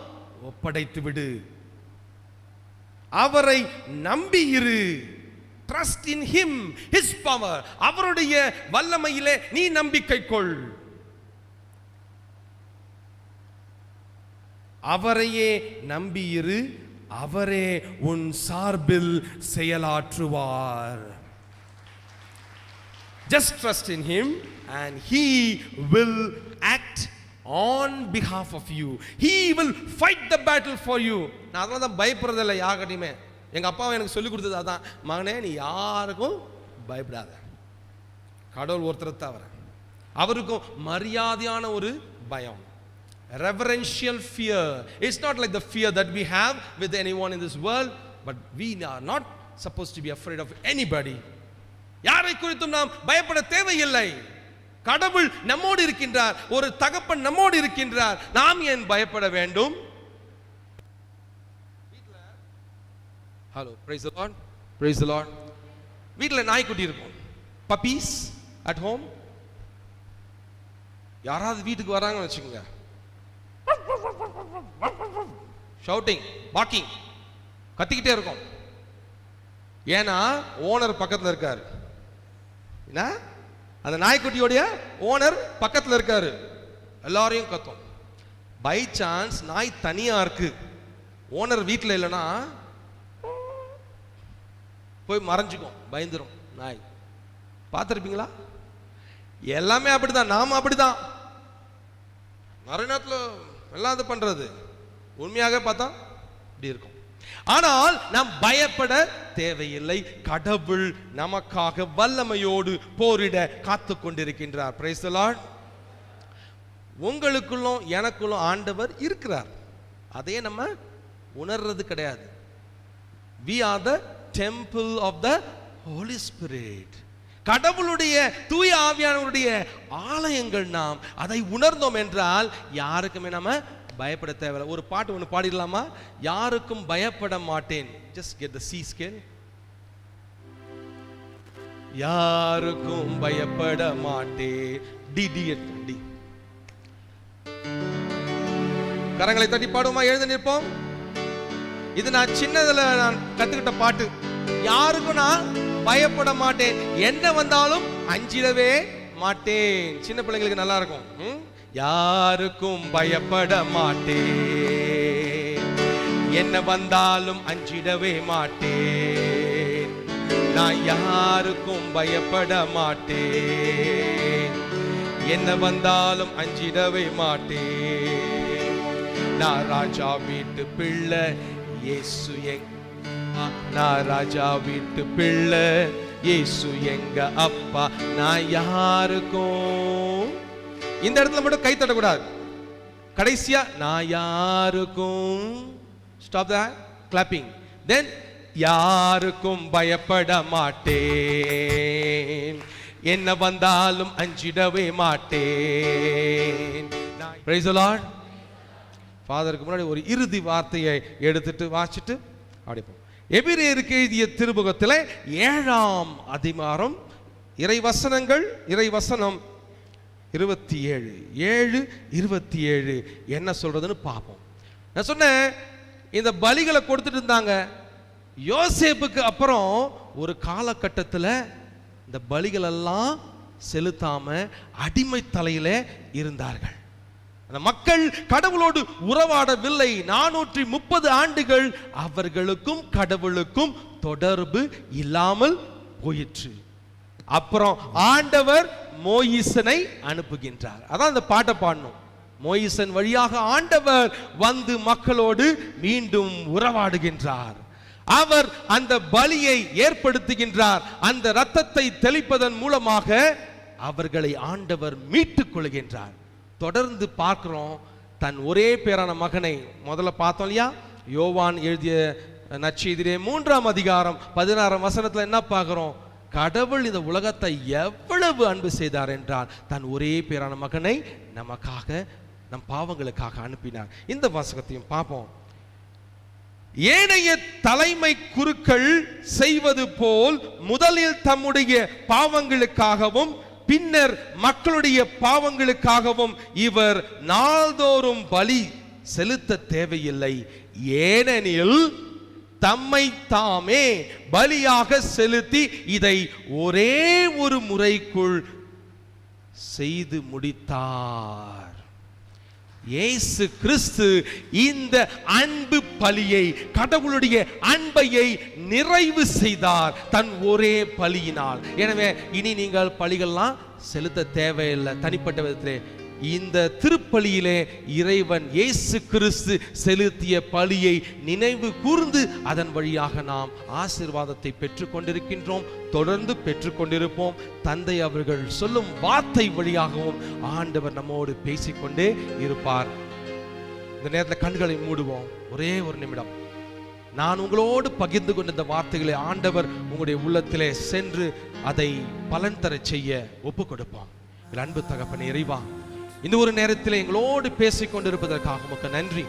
ஒப்படைத்து விடு. அவரை நம்பி இரு. Trust in him, his power. அவருடைய வல்லமையிலே நீ நம்பிக்கை கொள். அவரையே நம்பி இரு. அவரே உன் சார்பில் செயலாற்றுவார். Just trust in him and he will act on behalf of you. He will fight the battle for you. நான் அதனால தான் பயப்படுறதில்லை யார்கிட்டையுமே. எங்கள் அப்பாவை எனக்கு சொல்லிக் கொடுத்தது அதான், மகனே நீ யாருக்கும் பயப்படாத, கடவுள் ஒருத்தர் தவிர. அவருக்கும் மரியாதையான ஒரு பயம், reverential fear. It's not like the fear that we have with anyone in this world, but we are not supposed to be afraid of anybody. யாரை குறித்தும் நாம் பயப்பட தேவையில்லை. கடவுள் நம்மோடு இருக்கின்றார், ஒரு தகப்பன் நம்மோடு இருக்கின்றார். நாம் ஏன் பயப்பட வேண்டும்? Hello, praise the Lord, praise the Lord. வீட்ல நாய்க்குட்டி இருக்கும், puppies at home. யாராவது வீட்டுக்கு வராங்கன்னு வச்சுக்கோங்க, shouting, barking, கத்திக்கிட்டே இருக்கும். ஏன்னா ஓனர் பக்கத்துல இருக்காரு. என்ன, அந்த நாய்க்குட்டியோடைய ஓனர் பக்கத்தில் இருக்காரு, எல்லாரையும் கத்தும். பை சான்ஸ் நாய் தனியா இருக்கு, ஓனர் வீட்டில் இல்லைன்னா போய் மறைஞ்சுக்கும், பயந்துரும் நாய். பார்த்துருப்பீங்களா? எல்லாமே அப்படிதான், நாம அப்படிதான். நிறைய நேரத்தில் எல்லாம் இது பண்றது உண்மையாக பார்த்தா இப்படி இருக்கும். ஆனால் நாம் பயப்பட தேவையில்லை. கடவுள் நமக்காக வல்லமையோடு போரிட காத்து கொண்டிருக்கின்றார். Praise the Lord. உங்களுக்குள்ளும் எனக்குள்ளும் ஆண்டவர் இருக்கிறார், அதையே நம்ம உணர்றது கிடையாது. We are the temple of the Holy Spirit. கடவுளுடைய தூய ஆவியானவருடைய ஆலயங்கள் நாம். அதை உணர்ந்தோம் என்றால் யாருக்குமே நம்ம பயப்பட தேவையில்லை. ஒரு பாட்டு ஒன்று பாடிடலாமா? யாருக்கும் பயப்பட மாட்டேன். Just get the C scale. யாருக்கும் பயப்பட மாட்டேன். D D D. கரங்களை தட்டி பாடுமா? எழுந்து நிற்போம். இது நான் சின்னதுல நான் கத்துக்கிட்ட பாட்டு. யாருக்கும் நான் பயப்பட மாட்டேன், என்ன வந்தாலும் அஞ்சிடவே மாட்டேன். சின்ன பிள்ளைங்களுக்கு நல்லா இருக்கும். யாருக்கும் பயப்பட மாட்டேன், என்ன வந்தாலும் அஞ்சிடவே மாட்டேன். நான் யாருக்கும் பயப்பட மாட்டேன், என்ன வந்தாலும் அஞ்சிடவே மாட்டேன். நான் ராஜா வீட்டு பிள்ளை, இயேசு நான் ராஜா வீட்டு பிள்ளை, இயேசு எங்க அப்பா. நான் யாருக்கும், இந்த இடத்துல மட்டும் கை தட்டக்கூடாது. கடைசியா நான் யாருக்கும், ஸ்டாப் த கிளாப்பிங். தென் யாருக்கும் பயப்பட மாட்டேன், என்ன வந்தாலும் அஞ்சிடவே மாட்டேன். Price the Lord. ஃபாதருக்கு முன்னாடி ஒரு இறுதி வார்த்தையை எடுத்துட்டு வாசிட்டு அப்படிப்போம். எபிரேயருக்கு எழுதிய திருமுகத்தில் 7ஆம் அதிகாரம் இறைவசனம் 27 என்ன சொல்றதுன்னு பார்ப்போம். நான் சொன்னேன், இந்த பலிகளை கொடுத்துட்டு இருந்தாங்க. யோசேப்புக்கு அப்புறம் ஒரு காலகட்டத்தில் இந்த பலிகள் எல்லாம் செலுத்தாம அடிமை தலையில இருந்தார்கள். அந்த மக்கள் கடவுளோடு உறவாடவில்லை. 430 ஆண்டுகள் அவர்களுக்கும் கடவுளுக்கும் தொடர்பு இல்லாமல் போயிற்று. அப்புறம் ஆண்டவர் மோயிசனை அனுப்புகின்றார். அதான் அந்த பாட்டை பாடணும். மோயிசன் வழியாக ஆண்டவர் வந்து மக்களோடு மீண்டும் உறவாடுகின்றார். அவர் அந்த பலியை ஏற்படுத்துகின்றார். அந்த இரத்தத்தை தெளிப்பதன் மூலமாக அவர்களை ஆண்டவர் மீட்டுக் கொள்கின்றார். தொடர்ந்து பார்க்கிறோம், தன் ஒரே பேரான மகனை, முதல்ல பார்த்தோம் இல்லையா, யோவான் எழுதிய நற்செய்தியிலே 3ஆம் அதிகாரம் 16ஆம் வசனத்துல என்ன பார்க்கிறோம்? கடவுள் இந்த உலகத்தை எவ்வளவு அன்பு செய்தார் என்றால் தன் ஒரே பேரான மகனை நமக்காக, நம் பாவங்களுக்காக அனுப்பினார். இந்த வாசகத்தையும் பார்ப்போம். ஏனைய தலைமை குருக்கள் செய்வது போல் முதலில் தம்முடைய பாவங்களுக்காகவும் பின்னர் மக்களுடைய பாவங்களுக்காகவும் இவர் நாள்தோறும் பலி செலுத்த தேவையில்லை. ஏனெனில் தம்மை தாமே பலியாக செலுத்தி இதை ஒரே ஒரு முறைக்குள் செய்து முடித்தார். இயேசு கிறிஸ்து இந்த அன்பு பலியை, கடவுளுடைய அன்பையை நிறைவு செய்தார் தன் ஒரே பலியினால். எனவே இனி நீங்கள் பலிகள்லாம் செலுத்த தேவையில்லை. தனிப்பட்ட விதத்திலே இந்த திருப்பலியிலே இறைவன் இயேசு கிறிஸ்து செலுத்திய பலியை நினைவு கூர்ந்து அதன் வழியாக நாம் ஆசீர்வாதத்தை பெற்றுக் கொண்டிருக்கின்றோம், தொடர்ந்து பெற்றுக்கொண்டிருப்போம். தந்தை அவர்கள் சொல்லும் வார்த்தை வழியாகவும் ஆண்டவர் நம்மோடு பேசிக்கொண்டே இருப்பார். இந்த நேரத்தில் கண்களை மூடுவோம். ஒரே ஒரு நிமிடம் நான் உங்களோடு பகிர்ந்து கொண்ட இந்த வார்த்தைகளை ஆண்டவர் உங்களுடைய உள்ளத்திலே சென்று அதை பலன் தர செய்ய ஒப்பு கொடுப்போம். அன்பு தகப்பனே இறைவா, இந்த ஒரு நேரத்தில் எங்களோடு பேசிக் கொண்டிருப்பதற்காக உமக்கு நன்றி.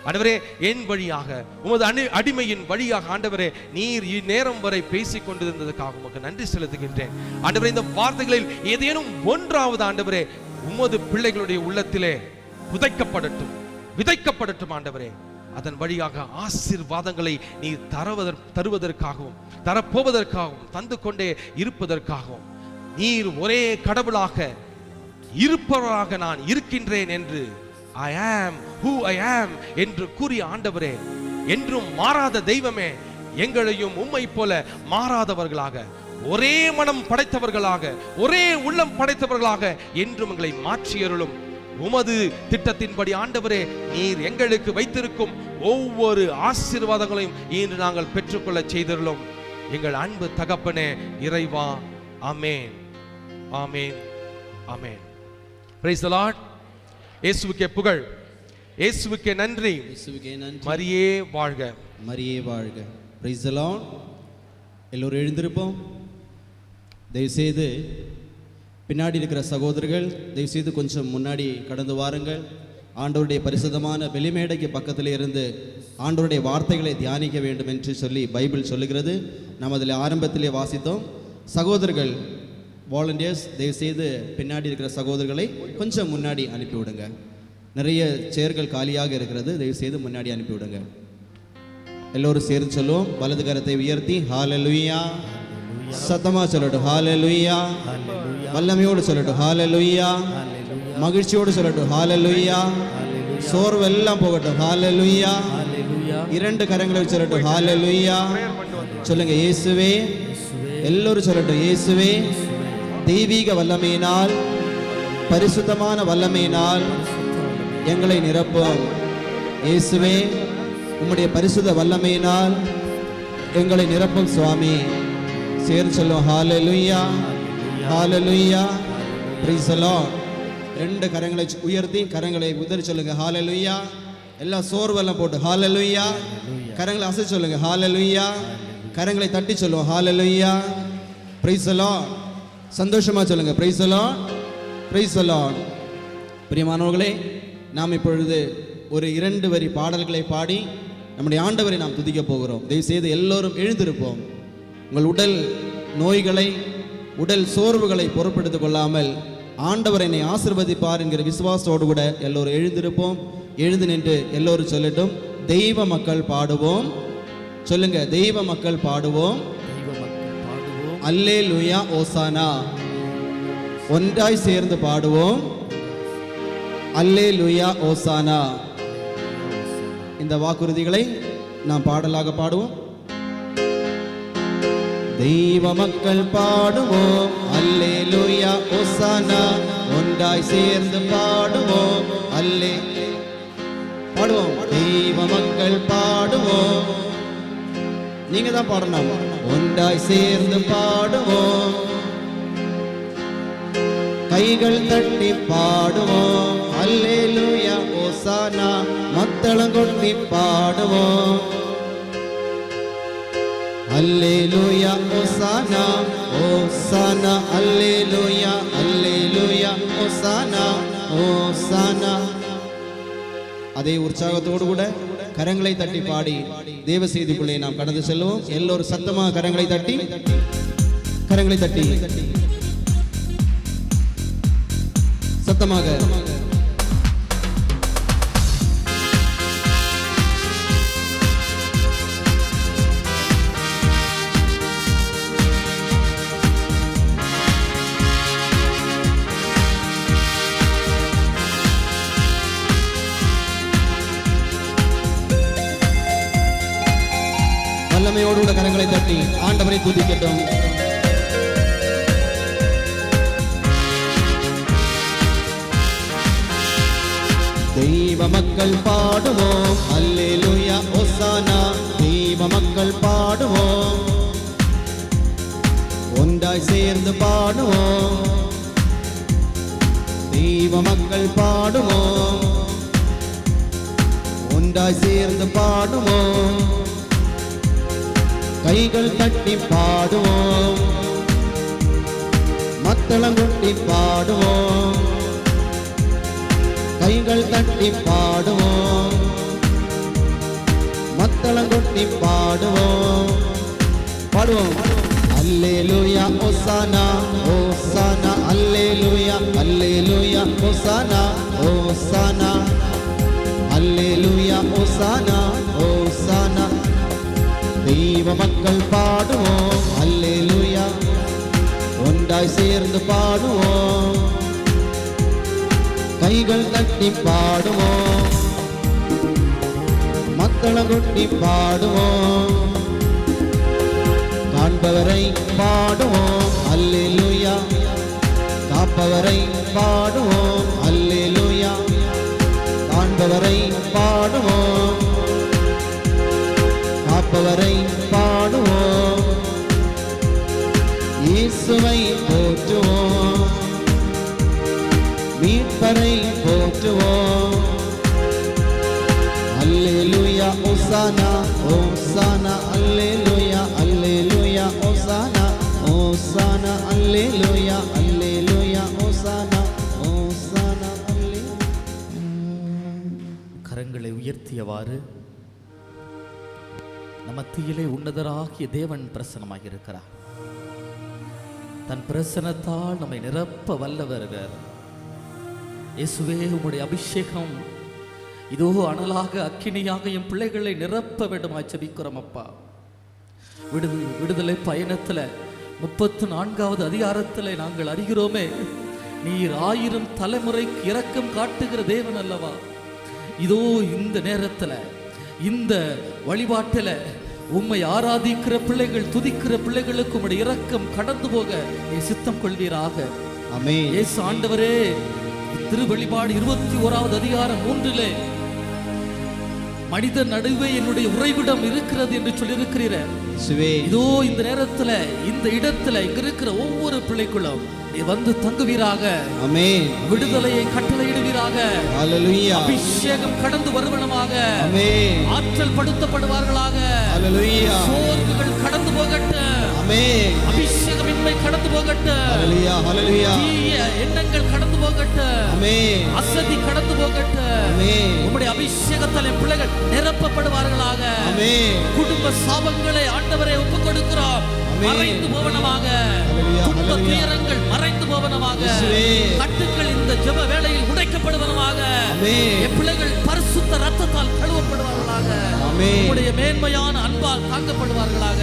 ஆண்டவரே, என் வழியாக உமது அடிமையின் வழியாக ஆண்டவரே நீர் இந்நேரம் வரை பேசிக் கொண்டிருந்ததற்காக உமக்கு நன்றி செலுத்துகின்றேன். ஆண்டவரே, இந்த வார்த்தைகளில் ஏதேனும் ஒன்றாவது ஆண்டவரே உமது பிள்ளைகளுடைய உள்ளத்திலே விதைக்கப்படட்டும் ஆண்டவரே. அதன் வழியாக ஆசீர்வாதங்களை நீர் தருவதற்காகவும் தரப்போவதற்காகவும் தந்து கொண்டே இருப்பதற்காகவும் நீர் ஒரே கடவுளாக இருப்பவராக நான் இருக்கின்றேன் என்று I am who I am என்று கூறிய ஆண்டவரே, என்றும் மாறாத தெய்வமே, எங்களையும் உம்மை போல மாறாதவர்களாக, ஒரே மனம் படைத்தவர்களாக, ஒரே உள்ளம் படைத்தவர்களாக என்றும் எங்களை மாற்றியருளும். உமது திட்டத்தின்படி ஆண்டவரே நீர் எங்களுக்கு வைத்திருக்கும் ஒவ்வொரு ஆசீர்வாதங்களையும் இன்று நாங்கள் பெற்றுக்கொள்ள செய்தருளும். எங்கள் அன்பு தகப்பனே இறைவா. ஆமென், ஆமென், ஆமென். Praise the Lord. இயேசுவுக்கே புகழ், இயேசுவுக்கே நன்றி, மரியே வாழ்க, மரியே வாழ்க. Praise the Lord. எல்லோரும் எழுந்திருப்போம். தயவுசெய்து பின்னாடி இருக்கிற சகோதரர்கள் தயவுசெய்து கொஞ்சம் முன்னாடி கடந்து வாருங்கள். ஆண்டவருடைய பரிசுத்தமான வெளிமேடைக்கு பக்கத்தில் இருந்து ஆண்டவருடைய வார்த்தைகளை தியானிக்க வேண்டும் என்று சொல்லி பைபிள் சொல்லுகிறது. நாம் அதில் ஆரம்பத்திலே வாசித்தோம். சகோதரர்கள் வாலண்டியர்ஸ் தயவுசெய்து பின்னாடி இருக்கிற சகோதரர்களை கொஞ்சம் முன்னாடி அனுப்பிவிடுங்க. நிறைய சேர்கள் காலியாக இருக்கிறது, தயவுசெய்து முன்னாடி அனுப்பிவிடுங்க. எல்லோரும் சேர்ந்து சொல்லுவோம். வலது கரத்தை உயர்த்தி ஹalleluya. சத்தமா சொல்லட்டும் ஹalleluya. வல்லமையோடு சொல்லட்டும் ஹalleluya. மகிழ்ச்சியோடு சொல்லட்டும் ஹalleluya. சோர்வெல்லாம் போகட்டும் ஹalleluya. இரண்டு கரங்களை வச்சு சொல்லட்டும் ஹalleluya. சொல்லுங்க இயேசுவே. எல்லோரும் சொல்லட்டும் இயேசுவே. தெய்வீக வல்லமையினால், பரிசுத்தமான வல்லமையினால் எங்களை நிரப்பும். இயேசுவே, உம்முடைய பரிசுத்த வல்லமையினால் எங்களை நிரப்பும் சுவாமி. சேர்ந்து சொல்லுவோம் ஹalleluya, ஹalleluya, praise the Lord. ரெண்டு கரங்களை உயர்த்தி கரங்களை உதறி சொல்லுங்க ஹalleluya. எல்லா சோர்வெல்லாம் போட்டு ஹalleluya. கரங்களை அசைச்சு சொல்லுங்க ஹalleluya. கரங்களை தட்டி சொல்லுவோம் ஹalleluya. praise the Lord. சந்தோஷமா சொல்லுங்க praise the Lord, praise the Lord. பிரியமானவர்களே, நாம் இப்பொழுது ஒரு 2 வரி பாடல்களை பாடி நம்முடைய ஆண்டவரை நாம் துதிக்க போகிறோம். தயவு செய்து எல்லோரும் எழுந்திருப்போம். உங்கள் உடல் நோய்களை, உடல் சோர்வுகளை பொறுப்பெடுத்துக் கொள்ளாமல் ஆண்டவர் என்னை ஆசீர்வதிப்பார் என்கிற விசுவாசத்தோடு கூட எல்லோரும் எழுந்திருப்போம். எழுந்து நின்று எல்லோரும் சொல்லட்டும், தெய்வ மக்கள் பாடுவோம். சொல்லுங்க, தெய்வ மக்கள் பாடுவோம். அல்லேலூயா ஓசானா. ஒன்றாய் சேர்ந்து பாடுவோம். அல்லேலூயா ஓசானா. இந்த வாக்குறுதிகளை நாம் பாடலாக பாடுவோம். தெய்வ மக்கள் பாடுவோம் அல்லேலூயா ஓசானா. ஒன்றாய் சேர்ந்து பாடுவோம். பாடுவோம். தெய்வ மக்கள் பாடுவோம். நீங்க தான் பாடணும். ஒன்றாய் சேர்ந்து பாடுவோம். கைகள் தட்டி பாடுவோம். அல்லேலூயா ஓசானா. மத்தளம் கொட்டி பாடுவோம். அல்லேலூயா ஓசானா, ஓசானா. அல்லேலூயா, அல்லேலூயா ஓசானா, ஓசானா. அதே உற்சாகத்தோடு கூட கரங்களை தட்டி பாடி தேவ செய்திக்குள்ளே நாம் கடந்து செல்வோம். எல்லோரும் சத்தமாக கரங்களை தட்டி, கரங்களை தட்டி சத்தமாக. வல்லமையோடு கூட கரங்களை தட்டி ஆண்டவரை துதிக்கட்டும். தெய்வ மக்கள் பாடுவோம். அல்லேலூயா ஓசானா. தெய்வ மக்கள் பாடுவோம். ஒன்றாய் சேர்ந்து பாடுவோம். தெய்வ மக்கள் பாடுவோம். ஒன்றாய் சேர்ந்து பாடுவோம். கைகள் தட்டி பாடுவோம். மத்தளம் கொட்டி பாடுவோம். கைகள் தட்டி பாடுவோம். மத்தளம் கொட்டி பாடுவோம். பாடுவோம். அல்லேலூயா ஓசானா, ஓசானா. அல்லேலூயா, அல்லேலூயா ஓசானா, ஓசானா. அல்லேலூயா ஓசானா, ஓசானா. தெய்வ மக்கள் பாடுவோம். அல்லேலூயா. ஒன்றாய் சேர்ந்து பாடுவோம். கைகள் தட்டி பாடுவோம். மத்தளம் கொட்டி பாடுவோம். காண்பவரை பாடுவோம். அல்லேலூயா. காப்பவரை பாடுவோம். அல்லேலூயா. காண்பவரை பாடுவோம். காப்பவரை பாடுவோம். இயேசுவை போற்றுவோம். மீட்பரை போற்றுவோம். அல்லேலூயா ஓசானா, ஓசானா. அல்லேலூயா, அல்லேலூயா ஓசானா, ஓசானா. அல்லேலூயா, அல்லேலூயா ஓசானா, ஓசானா. கரங்களை உயர்த்தியவாறு மத்தியிலே உன்னதராகிய தேவன் பிரசன்னமாக இருக்கிறார். தன் பிரசன்னத்தால் நம்மை நிரப்ப வல்லவர். இயேசுவே, உம்முடைய அபிஷேகம் இதோ அனலாக அக்கினியாக என் பிள்ளைகளை நிரப்ப வேண்டுமா ஜெபிக்கிறோம் அப்பா. விடுதலை பயணத்தில் 34வது அதிகாரத்தில் நாங்கள் அறிகிறோமே, நீர் 1000 தலைமுறைக்கு இரக்கம் காட்டுகிற தேவன் அல்லவா. இதோ இந்த நேரத்தில் இந்த வழிபாட்டில் உம்மை ஆராதிக்கிற பிள்ளைகள், துதிக்கிற பிள்ளைகளுக்கு உம்முடைய இரக்கம் கடந்து போக நீ சித்தம் கொள்வீராக. ஆமென். இயேசு ஆண்டவரே, திருவெளிப்பாடு 21வது அதிகாரம் 3 மனித நடுவே என்னுடைய உறைவிடம் இருக்கிறது என்று சொல்லியிருக்கிறீர. இதோ இந்த நேரத்தில் இந்த இடத்துல இங்க இருக்கிற ஒவ்வொரு பிள்ளைக்குள்ளும் நீ வந்து தங்குவீராக. ஆமென். விடுதலையை கட்டளையிடுவீராக. ஹல்லேலூயா. அபிஷேகம் கடந்து வருவனமாக. ஆமென். ஆற்றல் படுத்தப்படுவார்களாக. ஹல்லேலூயா. சோர்வுகள் கடந்து போகட்டும். ஆமென். அபிஷேகமின்மை கடந்து போகட்டும். ஹல்லேலூயா. ஹல்லேலூயா. தீய எண்ணங்கள் கடந்து போகட்டும். ஆமென். அசதி கடந்து போகட்டும். ஆமென். உம்முடைய அபிஷேகத்தால் என் பிள்ளைகள் நிரப்பப்படுவார்களாக. ஆமென். குடும்ப சாபங்களை ஆண்டவரே ஒப்புக் கொடுக்கிறோம். மறைந்து போவனமாக. துன்ப துயரங்கள் மறைந்து போவனமாக. கட்டுக்கள் இந்த ஜெப வேளையில் உடைக்கப்படுவனமாக. என் பிள்ளைகள் பரிசுத்த ரத்தத்தால் கழுவப்படுவார்களாக. உம்முடைய மேன்மையான அன்பால் தாங்கப்படுவார்களாக.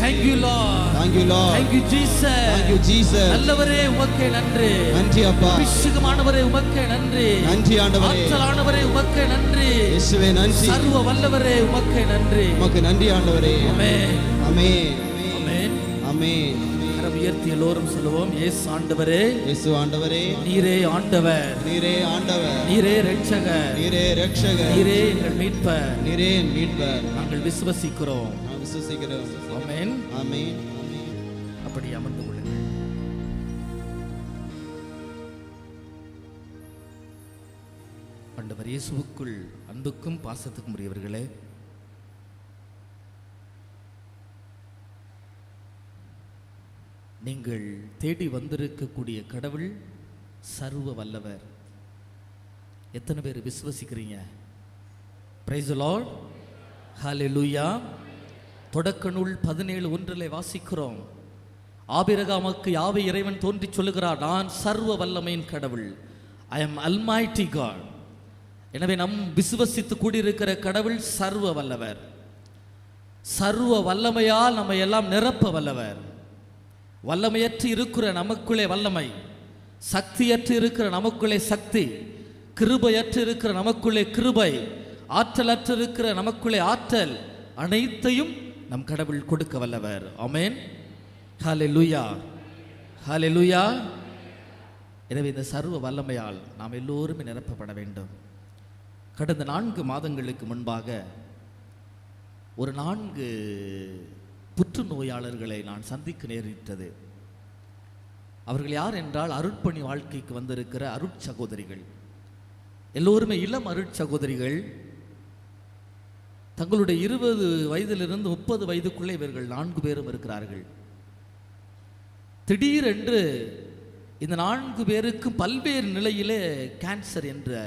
Thank you Lord. Thank you Lord. Thank you Jesus. Thank you Jesus. நல்லவரே உமக்கே நன்றி. நன்றி அப்பா. அபிஷேகமானவரே உமக்கே நன்றி. நன்றி ஆண்டவரே. ஆற்றலானவரே உமக்கே நன்றி. இயேசுவே நன்றி. சர்வ வல்லவரே உமக்கே நன்றி. உமக்கு நன்றி ஆண்டவரே. ஆமென். ஆமென். ஆமென். ஆமென். கரம் உயர்த்தி எல்லோரும் சொல்லுவோம். இயேசு ஆண்டவரே. இயேசு ஆண்டவரே. நீரே ஆண்டவர். நீரே ஆண்டவர். நீரே இரட்சகர். நீரே இரட்சகர். நீரே எங்கள் மீட்பர். நீரே மீட்பர். நாங்கள் விசுவசிக்கிறோம். நாம் விசுவசிக்கிறோம். ஆமென். ஆமென். அப்படி அமர்ந்து கொள்ளுங்கள். ஆண்டவர் இயேசுவுக்குள் அன்புக்கும் பாசத்துக்கும் உரியவர்களே, நீங்கள் தேடி வந்திருக்கக்கூடிய கடவுள் சர்வ வல்லவர். எத்தனை பேர் விசுவசிக்கிறீங்க? Price the Lord. ஹல்லேலூயா. தொடக்க நூல் 17:1 வாசிக்கிறோம். ஆபிரகாமுக்கு யாவே இறைவன் தோன்றி சொல்லுகிறார், நான் சர்வ வல்லமையின் கடவுள். I am almighty God. எனவே நம் விசுவசித்து கூடியிருக்கிற கடவுள் சர்வ வல்லவர். சர்வ வல்லமையால் நம்ம எல்லாம் நிரப்ப வல்லவர். வல்லமையற்று இருக்கிற நமக்குள்ளே வல்லமை, சக்தியற்று இருக்கிற நமக்குள்ளே சக்தி, கிருபையற்று இருக்கிற நமக்குள்ளே கிருபை, ஆற்றலற்று இருக்கிற நமக்குள்ளே ஆற்றல், அனைத்தையும் நம் கடவுள் கொடுக்க வல்லவர். ஆமென். ஹல்லேலூயா. ஹல்லேலூயா. எனவே இந்த சர்வ வல்லமையால் நாம் எல்லோருமே நிரப்பப்பட வேண்டும். கடந்த 4 மாதங்களுக்கு முன்பாக ஒரு 4 புற்றுநோயாளர்களை நான் சந்திக்க நேரிட்டது. அவர்கள் யார் என்றால், அருட்பணி வாழ்க்கைக்கு வந்திருக்கிற அருட்சகோதரிகள். எல்லோருமே இளம் அருட்சகோதரிகள். தங்களுடைய 20 வயதிலிருந்து 30 வயதுக்குள்ளே இவர்கள் 4 பேரும் இருக்கிறார்கள். திடீரென்று இந்த 4 பேருக்கும் பல்வேறு நிலையிலே கேன்சர் என்ற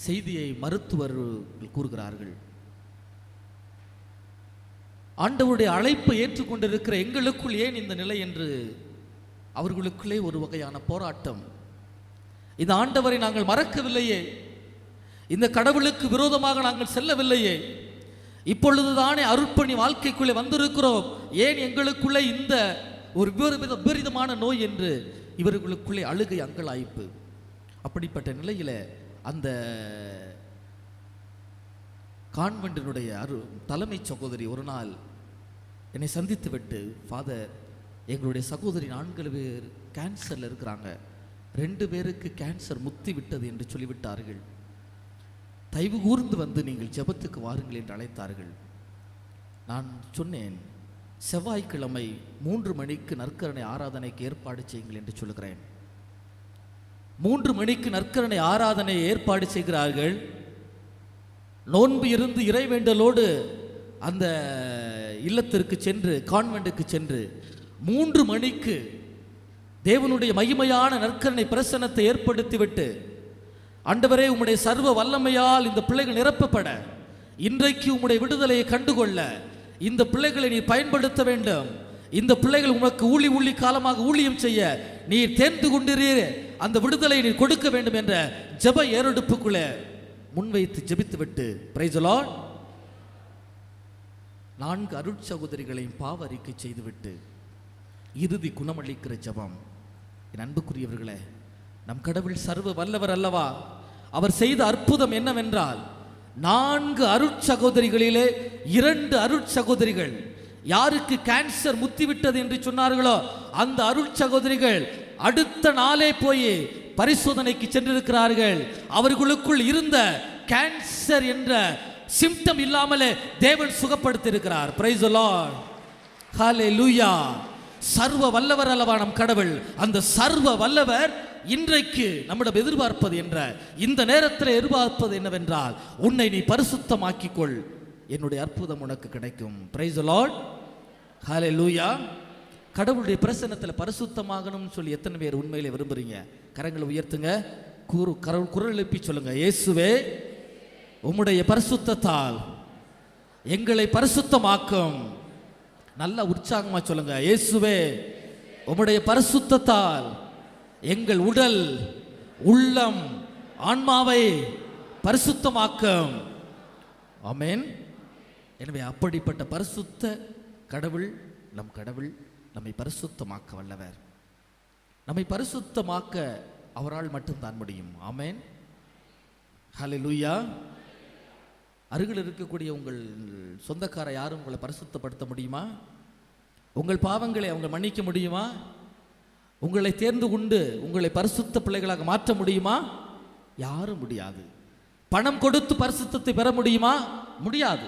செய்தியை மருத்துவர்கள் கூறுகிறார்கள். ஆண்டவருடைய அழைப்பை ஏற்றுக்கொண்டிருக்கிற எங்களுக்குள் ஏன் இந்த நிலை என்று அவர்களுக்குள்ளே ஒரு வகையான போராட்டம். இந்த ஆண்டவரை நாங்கள் மறக்கவில்லையே, இந்த கடவுளுக்கு விரோதமாக நாங்கள் செல்லவில்லையே, இப்பொழுதுதானே அருட்பணி வாழ்க்கைக்குள்ளே வந்திருக்கிறோம், ஏன் எங்களுக்குள்ளே இந்த ஒரு விபரீதமான நோய் என்று இவர்களுக்குள்ளே அழுகை, அங்கலாய்ப்பு. அப்படிப்பட்ட நிலையில அந்த கான்வென்டினுடைய தலைமை சகோதரி ஒரு நாள் என்னை சந்தித்து விட்டு, ஃபாதர், எங்களுடைய சகோதரி 4 பேர் கேன்சரில் இருக்கிறாங்க, 2 பேருக்கு கேன்சர் முத்தி விட்டது என்று சொல்லிவிட்டார்கள், தயவு கூர்ந்து வந்து நீங்கள் ஜெபத்துக்கு வாருங்கள் என்று அழைத்தார்கள். நான் சொன்னேன், செவ்வாய்க்கிழமை 3 மணிக்கு நற்கரணை ஆராதனைக்கு ஏற்பாடு செய்யுங்கள் என்று சொல்லுகிறேன். 3 மணிக்கு நற்கரணை ஆராதனை ஏற்பாடு செய்கிறார்கள். நோன்பு இருந்து இறைவேண்டலோடு அந்த இல்லத்திற்கு சென்று, கான்வென்ட்டுக்கு சென்று 3 மணிக்கு தேவனுடைய மகிமையான நற்கரணை பிரசன்னத்தை ஏற்படுத்திவிட்டு, ஆண்டவரே உம்முடைய சர்வ வல்லமையால் இந்த பிள்ளைகள் நிரப்பப்பட, இன்றைக்கு உம்முடைய விடுதலையை கண்டுகொள்ள இந்த பிள்ளைகளை நீ பயன்படுத்த வேண்டும், இந்த பிள்ளைகள் உனக்கு ஊழி காலமாக ஊழியம் செய்ய நீ தேர்ந்து கொண்டிருக்கிறீர், அந்த விடுதலை நீ கொடுக்க வேண்டும் என்ற ஜெப ஏறெடுப்புக்குள்ளே முன்வைத்து ஜெபித்து விட்டு பிரைஸ் தி லார்ட் 4 அருட்சகோதரிகளையும் பாவ அறிக்கை செய்துவிட்டு இறுதி குணமளிக்கிற ஜெபம். என் அன்புக்குரியவர்களே, நம் கடவுள் சர்வ வல்லவர் அல்லவா? அவர் செய்த அற்புதம் என்னவென்றால் 4 அருட்சகோதரிகளிலே 2 அருட்சகோதரிகள் யாருக்கு கேன்சர் முத்திவிட்டது என்று சொன்னார்களோ அந்த அருட்சகோதரிகள் அடுத்த நாளே போய் பரிசோதனைக்கு சென்றிருக்கிறார்கள். அவர்களுக்குள் இருந்த கேன்சர் என்ற சிம்டம் இல்லாமலே தேவன் சுகப்படுத்தியிருக்கிறார். பிரைஸ் தி லார்ட், ஹalleluya. சர்வ வல்லவர் அல்லவா நம் கடவுள்? அந்த சர்வ வல்லவர் இன்றைக்கு நம்மிடம் எதிர்பார்ப்பது என்ற இந்த நேரத்தில் எதிர்பார்ப்பது என்னவென்றால், உன்னை நீ பரிசுத்தமாக்கிக்கொள், என்னுடைய அற்புதம் உனக்கு கிடைக்கும். பிரைஸ் தி லார்ட், ஹalleluya. கடவுளுடைய பிரசன்னத்தில் பரிசுத்தமாகணும்னு சொல்லி எத்தனை பேர் உண்மையிலே விரும்புறீங்க? கரங்களை உயர்த்துங்க, குரல் எழுப்பி சொல்லுங்க, இயேசுவே உம்முடைய பரிசுத்தத்தால் எங்களை பரிசுத்தமாக்கும். நல்ல உற்சாகமா சொல்லுங்க, இயேசுவே உம்முடைய பரிசுத்தத்தால் எங்கள் உடல், உள்ளம், ஆன்மாவை பரிசுத்தமாக்கும். ஆமென். எனவே அப்படிப்பட்ட பரிசுத்த கடவுள் நம் கடவுள் நம்மை பரிசுத்தமாக்க வல்லவர். நம்மை பரிசுத்தமாக்க அவரால் மட்டும்தான் முடியும். ஆமென், ஹalleluya. அருகில் இருக்கக்கூடிய உங்கள் சொந்தக்கார யாரும் உங்களை பரிசுத்தப்படுத்த முடியுமா? உங்கள் பாவங்களை அவங்க மன்னிக்க முடியுமா? உங்களை தேர்ந்து கொண்டு உங்களை பரிசுத்த பிள்ளைகளாக மாற்ற முடியுமா? யாரும் முடியாது. பணம் கொடுத்து பரிசுத்தத்தை பெற முடியுமா? முடியாது.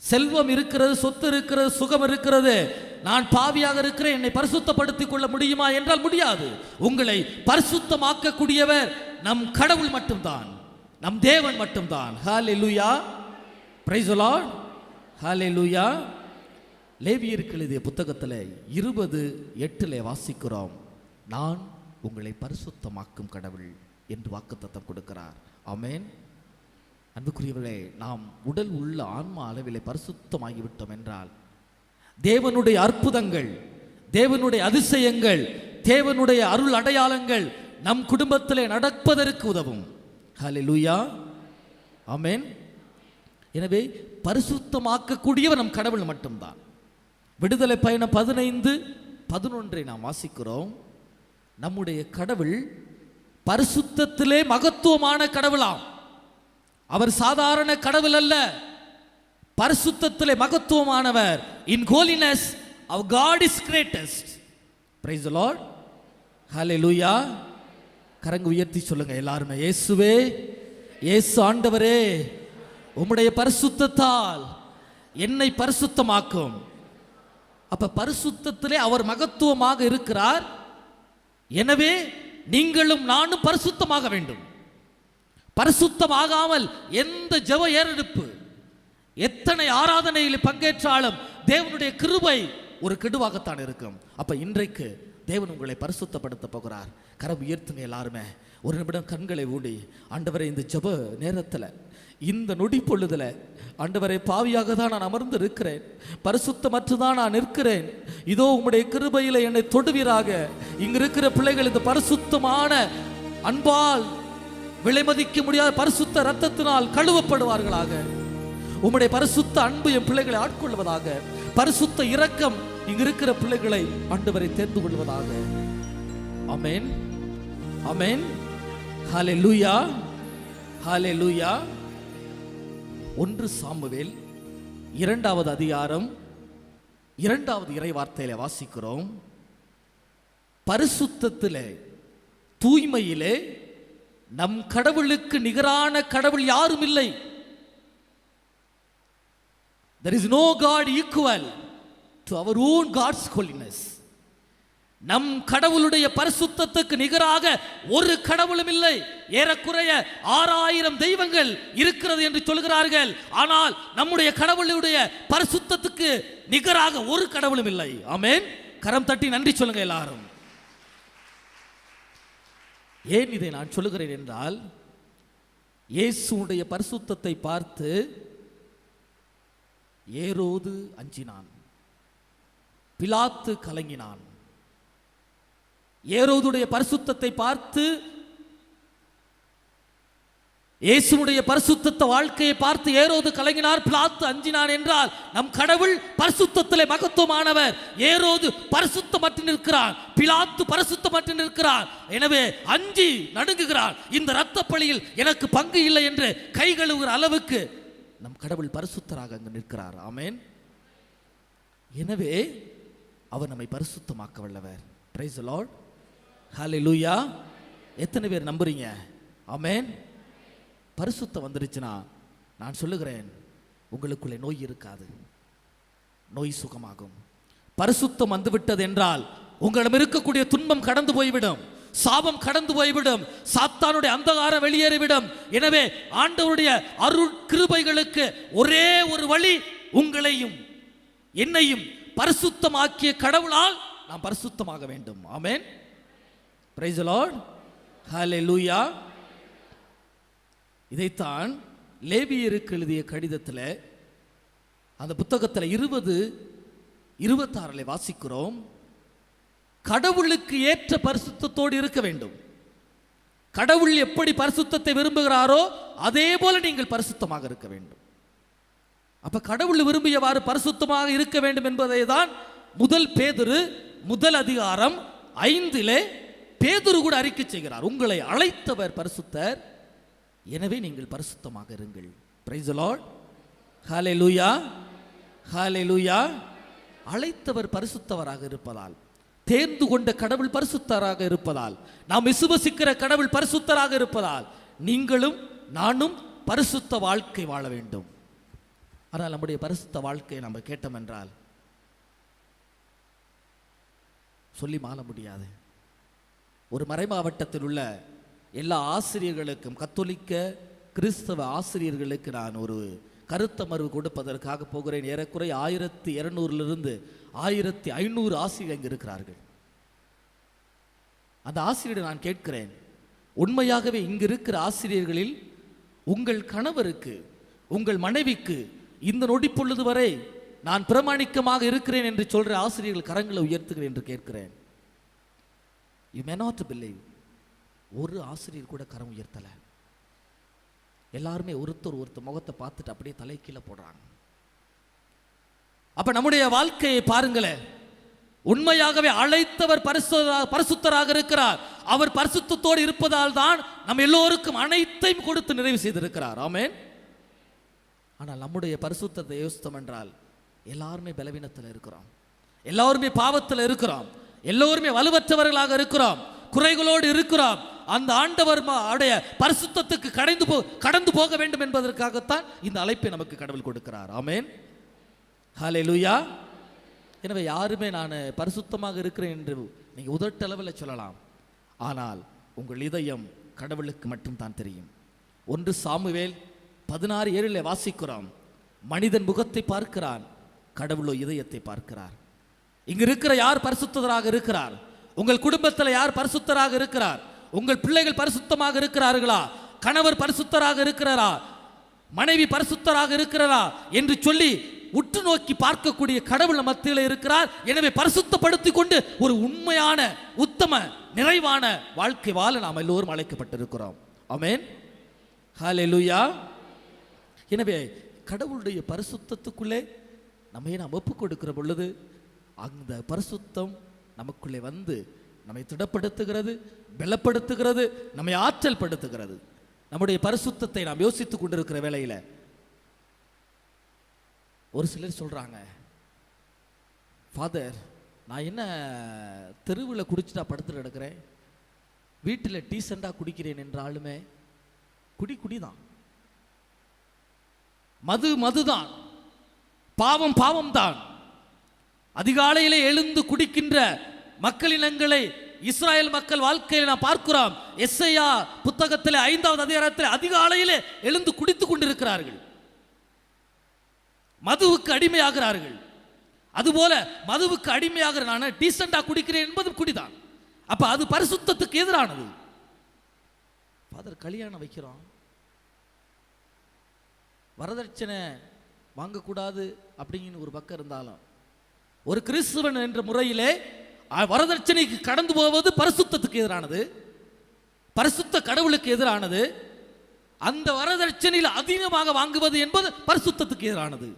செல்வம் இருக்கிறது, சொத்து இருக்கிறது, சுகம் இருக்கிறது, நான் பாவியாக இருக்கிறேன், என்னை பரிசுத்தப்படுத்திக் கொள்ள முடியுமா என்றால் முடியாது. உங்களை பரிசுத்தமாக்கக்கூடியவர் நம் கடவுள் மட்டும்தான், நம் தேவன் மட்டும்தான். ஹalleluya, praise the Lord, hallelujah. லேவியருக்கு எழுதிய புத்தகத்தில் 20:8 வாசிக்கிறோம், நான் உங்களை பரிசுத்தமாக்கும் கடவுள் என்று வாக்குத்தத்தம் கொடுக்கிறார். ஆமென். அன்புக்குரியவர்களே, நாம் உடல் உள்ள ஆன்மா அளவிலே பரிசுத்தமாகிவிட்டோம் என்றால் தேவனுடைய அற்புதங்கள், தேவனுடைய அதிசயங்கள், தேவனுடைய அருள் அடையாளங்கள் நம் குடும்பத்திலே நடப்பதற்கு உதவும். ஹalleluya, ஆமென். எனவே பரிசுத்தமாக்கக்கூடியவர் நம் கடவுள் மட்டும்தான். விடுதலை பயணம் 15:11 நாம் வாசிக்கிறோம், நம்முடைய கடவுள் பரிசுத்தத்திலே மகத்துவமான கடவுளாம். அவர் சாதாரண கடவுள் அல்ல, பரிசுத்தத்திலே மகத்துவமானவர். In holiness our God is greatest. Praise the Lord, hallelujah. கரங்க உயர்த்தி சொல்லுங்க எல்லாருமே, இயேசுவே, இயேசு ஆண்டவரே, உம்முடைய பரிசுத்தத்தால் என்னை பரிசுத்தமாக்கும். அப்ப பரிசுத்தத்திலே அவர் மகத்துவமாக இருக்கிறார். எனவே நீங்களும் நானும் பரிசுத்தமாக வேண்டும். பரிசுத்தமாகாமல் எந்த ஜெப ஏறெடுப்பு, எத்தனை ஆராதனையில் பங்கேற்றாலும் தேவனுடைய கிருபை ஒரு கெடுவாகத்தான் இருக்கும். அப்ப இன்றைக்கு தேவன் உங்களை பரிசுத்தப்படுத்த போகிறார். கரம் உயர்த்துங்க எல்லாருமே. ஒரு நிமிடம் கண்களை மூடி, ஆண்டவரை இந்த ஜெப நேரத்தில், இந்த நொடி பொழுதுல, ஆண்டவரை பாவியாக தான் நான் அமர்ந்து இருக்கிறேன், பரிசுத்தமற்றுதான் நான் நிற்கிறேன், இதோ உம்முடைய கிருபையில என்னை தொடுவீராக. இங்க இருக்கிற பிள்ளைகள் இந்த பரிசுத்தமான அன்பால் விலைமதிக்க முடியாத பரிசுத்த இரத்தத்தினால் கழுவப்படுவார்களாக. உம்முடைய பரிசுத்த அன்பு என் பிள்ளைகளை ஆட்கொள்வதாக. பரிசுத்த இரக்கம் இங்க இருக்கிற பிள்ளைகளை ஆண்டவரை தேர்ந்து கொள்வதாக. ஆமென், ஆமென், ஹalleluya, ஹalleluya. 1 சாமுவேல் 2வது அதிகாரம் 2வது இறை வார்த்தையில வாசிக்கிறோம், பரிசுத்தத்திலே, தூய்மையிலே நம் கடவுளுக்கு நிகரான கடவுள் யாரும் இல்லை. There is no God equal to our own God's holiness. நம் கடவுளுடைய பரிசுத்தத்துக்கு நிகராக ஒரு கடவுளும் இல்லை. ஏறக்குறைய 6000 தெய்வங்கள் இருக்கிறது என்று சொல்கிறார்கள். ஆனால் நம்முடைய கடவுளுடைய பரிசுத்தத்துக்கு நிகராக ஒரு கடவுளும் இல்லை. ஆமென். கரம் தட்டி நன்றி சொல்லுங்க எல்லாரும். ஏன் இதை நான் சொல்லுகிறேன் என்றால், இயேசுடைய பரிசுத்தத்தை பார்த்து ஏரோது அஞ்சினான், பிலாத்து கலங்கினான், ஏரோதுடைய பரிசுத்தத்தை பார்த்து, இயேசுவுடைய பரிசுத்த வாழ்க்கையை பார்த்து ஏரோது கலங்கினார், பிலாத்து அஞ்சினான் என்றால் நம் கடவுள் பரிசுத்தத்திலே மகத்துவமானவர். ஏரோது பரிசுத்தமற்று நிற்கிறான், பிலாத்து பரிசுத்தமற்று நிற்கிறான். எனவே அஞ்சி நடுங்குகிறான். இந்த இரத்த பழியில் எனக்கு பங்கு இல்லை என்று கை கழுவுகிற அளவுக்கு நம் கடவுள் பரிசுத்தராக அங்கு நிற்கிறார். ஆமென். எனவே அவர் நம்மை பரிசுத்தமாக்க வல்லவர். Praise the Lord. ஹல்லேலூயா. எத்தனை பேர் நம்புறீங்க? ஆமென். பரிசுத்தம் வந்துருச்சுன்னா நான் சொல்லுகிறேன், உங்களுக்குள்ளே நோய் இருக்காது, நோய் சுகமாகும். பரிசுத்தம் வந்துவிட்டது என்றால் உங்களிடம் இருக்கக்கூடிய துன்பம் கடந்து போய்விடும், சாபம் கடந்து போய்விடும், சாத்தானுடைய அந்தகாரம் வெளியேறிவிடும். எனவே ஆண்டவருடைய அருள் கிருபைகளுக்கு ஒரே ஒரு வழி, உங்களையும் என்னையும் பரிசுத்தமாக்கிய கடவுளால் நாம் பரிசுத்தமாக வேண்டும். Amen. Praise the Lord. Hallelujah. இதைத்தான் லேவியருக்கு எழுதிய கடிதத்தில், அந்த புத்தகத்தில் 20:26 வாசிக்கிறோம். கடவுளுக்கு ஏற்ற பரிசுத்தத்தோடு இருக்க வேண்டும். கடவுள் எப்படி பரிசுத்தத்தை விரும்புகிறாரோ அதே போல நீங்கள் பரிசுத்தமாக இருக்க வேண்டும். அப்ப கடவுள் விரும்பியவாறு பரிசுத்தமாக இருக்க வேண்டும் என்பதை தான் முதல் பேதுரு 1:5 பேதுரு கூட அறிக்கை செய்கிறார். உங்களை அழைத்தவர் பரிசுத்தர், எனவே நீங்கள் பரிசுத்தமாக இருங்கள். Praise the Lord. Hallelujah. Hallelujah. அழைத்தவர் பரிசுத்தவராக இருப்பதால், தேர்ந்து கொண்ட கடவுள் பரிசுத்தராக இருப்பதால், நாம் விசுவசிக்கிற கடவுள் பரிசுத்தராக இருப்பதால் நீங்களும் நானும் பரிசுத்த வாழ்க்கை வாழ வேண்டும். ஆனால் நம்முடைய பரிசுத்த வாழ்க்கையை நம்ம கேட்டோம் என்றால் சொல்லி மாற முடியாது. ஒரு மறைமாவட்டத்தில் உள்ள எல்லா ஆசிரியர்களுக்கும், கத்தோலிக்க கிறிஸ்தவ ஆசிரியர்களுக்கு நான் ஒரு கருத்தமர்வு கொடுப்பதற்காக போகிறேன். ஏறக்குறை 1200 1500 ஆசிரியர் இங்கு இருக்கிறார்கள். அந்த ஆசிரியரை நான் கேட்கிறேன், உண்மையாகவே இங்கு இருக்கிற ஆசிரியர்களில் உங்கள் கணவருக்கு, உங்கள் மனைவிக்கு இந்த நொடி பொழுது வரை நான் பிரமாணிக்கமாக இருக்கிறேன் என்று சொல்ற ஆசிரியர்கள் கரங்களை உயர்த்துகிறேன் என்று கேட்கிறேன். யூ மே நாட் பிலீவ், ஒரு ஆசிரியர் கூட கரம் உயர்த்தல. எல்லாருமே ஒருத்தர் முகத்தை பார்த்துட்டு அப்படியே தலை கீழே போடுறாங்க. அப்ப நம்முடைய வாழ்க்கையை பாருங்களேன். உண்மையாகவே அழைத்தவர் பரிசுத்தராக இருக்கிறார். அவர் பரிசுத்தத்தோடு இருப்பதால் தான் நம்ம எல்லோருக்கும் அனைத்தையும் கொடுத்து நிறைவு செய்திருக்கிறார். ஆமென். ஆனால் நம்முடைய பரிசுத்தத்தை யோசித்தோம் என்றால் எல்லாருமே பலவீனத்தில் இருக்கிறோம், எல்லாருமே பாவத்தில் இருக்கிறோம், எல்லோருமே வலுவற்றவர்களாக இருக்கிறோம், குறைகளோடு இருக்கிறோம். அந்த ஆண்டவர் பரிசுத்தத்துக்கு கடந்து போக வேண்டும் என்பதற்காகத்தான் இந்த அழைப்பை நமக்கு கடவுள் கொடுக்கிறார். ஆமென். ஹல்லேலூயா. எனவே யாருமே நான் பரிசுத்தமாக இருக்கிறேன் என்று நீங்க உதட்டளவில் சொல்லலாம், ஆனால் உங்கள் இதயம் கடவுளுக்கு மட்டும்தான் தெரியும். 1 சாமுவேல் 16:7 வாசிக்கிறோம், மனிதன் முகத்தை பார்க்கிறான், கடவுளோ இதயத்தை பார்க்கிறார். இங்க இருக்கிற யார் பரிசுத்தராக இருக்கிறார்? உங்கள் குடும்பத்தில் யார் பரிசுத்தராக இருக்கிறார்? உங்கள் பிள்ளைகள் பரிசுத்தமாக இருக்கிறார்களா? கணவர் பரிசுத்தராக இருக்கிறாரா? மனைவி பரிசுத்தராக இருக்கிறாரா என்று சொல்லி உற்று நோக்கி பார்க்கக்கூடிய கடவுள் மத்தியில் இருக்கிறார். எனவே பரிசுத்தப்படுத்திக் கொண்டு ஒரு உண்மையான, உத்தம, நிறைவான வாழ்க்கை வாழ நாம் எல்லோரும் அழைக்கப்பட்டிருக்கிறோம். ஆமென். ஹல்லேலூயா. எனவே கடவுளுடைய பரிசுத்தத்துக்குள்ளே நாம் ஒப்புக் கொடுக்கிற பொழுது அந்த பரிசுத்தம் நமக்குள்ளே வந்து நம்மை திடப்படுத்துகிறது, பலப்படுத்துகிறது, நம்மை ஆற்றல் படுத்துகிறது. நம்முடைய பரிசுத்தத்தை நாம் யோசித்துக் கொண்டிருக்கிற வேளையில் ஒரு சிலர் சொல்றாங்க, ஃபாதர் நான் என்ன தெருவில் குடிச்சுட்டா படுத்துட்டு கிடக்கிறேன், வீட்டில் டீசெண்டாக குடிக்கிறேன் என்றாலுமே குடிதான், மதுதான், பாவம் தான். அதிகாலையிலே எழுந்து குடிக்கின்ற மக்களினங்களை இஸ்ராயல் மக்கள் வாழ்க்கையில் நாம் பார்க்கிறோம். எஸ்ஐயா புத்தகத்தில் 5வது அதிகாரத்தில் அதிகாலையிலே எழுந்து குடித்துக் கொண்டிருக்கிறார்கள், மதுவுக்கு அடிமையாகிறார்கள். அதுபோல மதுவுக்கு அடிமையாகிற நான் டீசெண்டா குடிக்கிறேன் என்பது குடிதான். அப்ப அது பரிசுத்தத்துக்கு எதிரானது. ஃபாதர் கல்யாணம் வைக்கிறோம், வரதட்சணை வாங்கக்கூடாது அப்படிங்கிற ஒரு பக்கம் இருந்தாலும், ஒரு கிறிஸ்துவன் என்ற முறையிலே வரதட்சணைக்கு கடந்து போவது பரிசுத்தத்துக்கு எதிரானது, பரிசுத்த கடவுளுக்கு எதிரானது. அந்த வரதட்சணையில் அதிகமாக வாங்குவது என்பது பரிசுத்தத்துக்கு எதிரானது.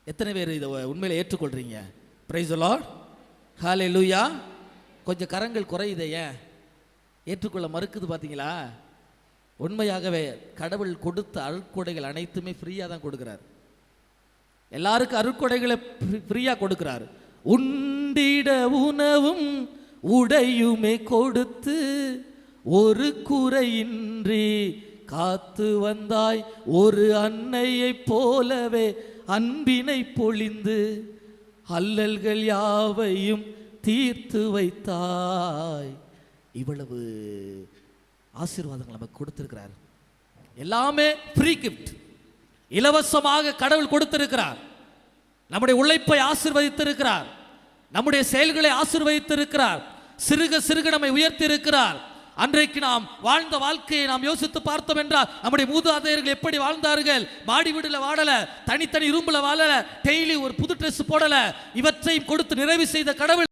எத்தனை பேர் இதை உண்மையில ஏற்றுக்கொள்றீங்க? பிரைஸ் தி லார்ட், ஹல்லேலூயா. கொஞ்சம் கரங்கள் குறையுதே, ஏன் ஏற்றுக்கொள்ள மறுக்குது பார்த்தீங்களா? உண்மையாகவே கடவுள் கொடுத்த அருட்கொடைகள் அனைத்துமே ஃப்ரீயாக தான் கொடுக்கிறார். எல்லாருக்கும் அருட்கொடைகளை ஃப்ரீயாக கொடுக்கிறார். உண்டிட உணவும் உடையுமே கொடுத்து ஒரு குறையின்றி காத்து வந்தாய், ஒரு அன்னையைப் போலவே அன்பினை பொழிந்து அல்லல்கள் யாவையும் தீர்த்து வைத்தாய். இவ்வளவு ஆசீர்வாதங்கள் நமக்கு கொடுத்திருக்கிறார். எல்லாமே ஃப்ரீ கிஃப்ட், இலவசமாக கடவுள் கொடுத்திருக்கிறார். நம்முடைய உழைப்பை ஆசீர்வதித்திருக்கிறார், நம்முடைய செயல்களை ஆசீர்வதித்திருக்கிறார், சிறுக சிறுக நம்மை உயர்த்தி இருக்கிறார். அன்றைக்கு நாம் வாழ்ந்த வாழ்க்கையை நாம் யோசித்து பார்த்தோம் என்றால், நம்முடைய மூதாதையர்கள் எப்படி வாழ்ந்தார்கள்? மாடி வீடுல வாழல, தனித்தனி ரூம்ல வாழல, டெய்லி ஒரு புது ட்ரெஸ் போடல. இவற்றையும் கொடுத்து நிறைவு செய்த கடவுள்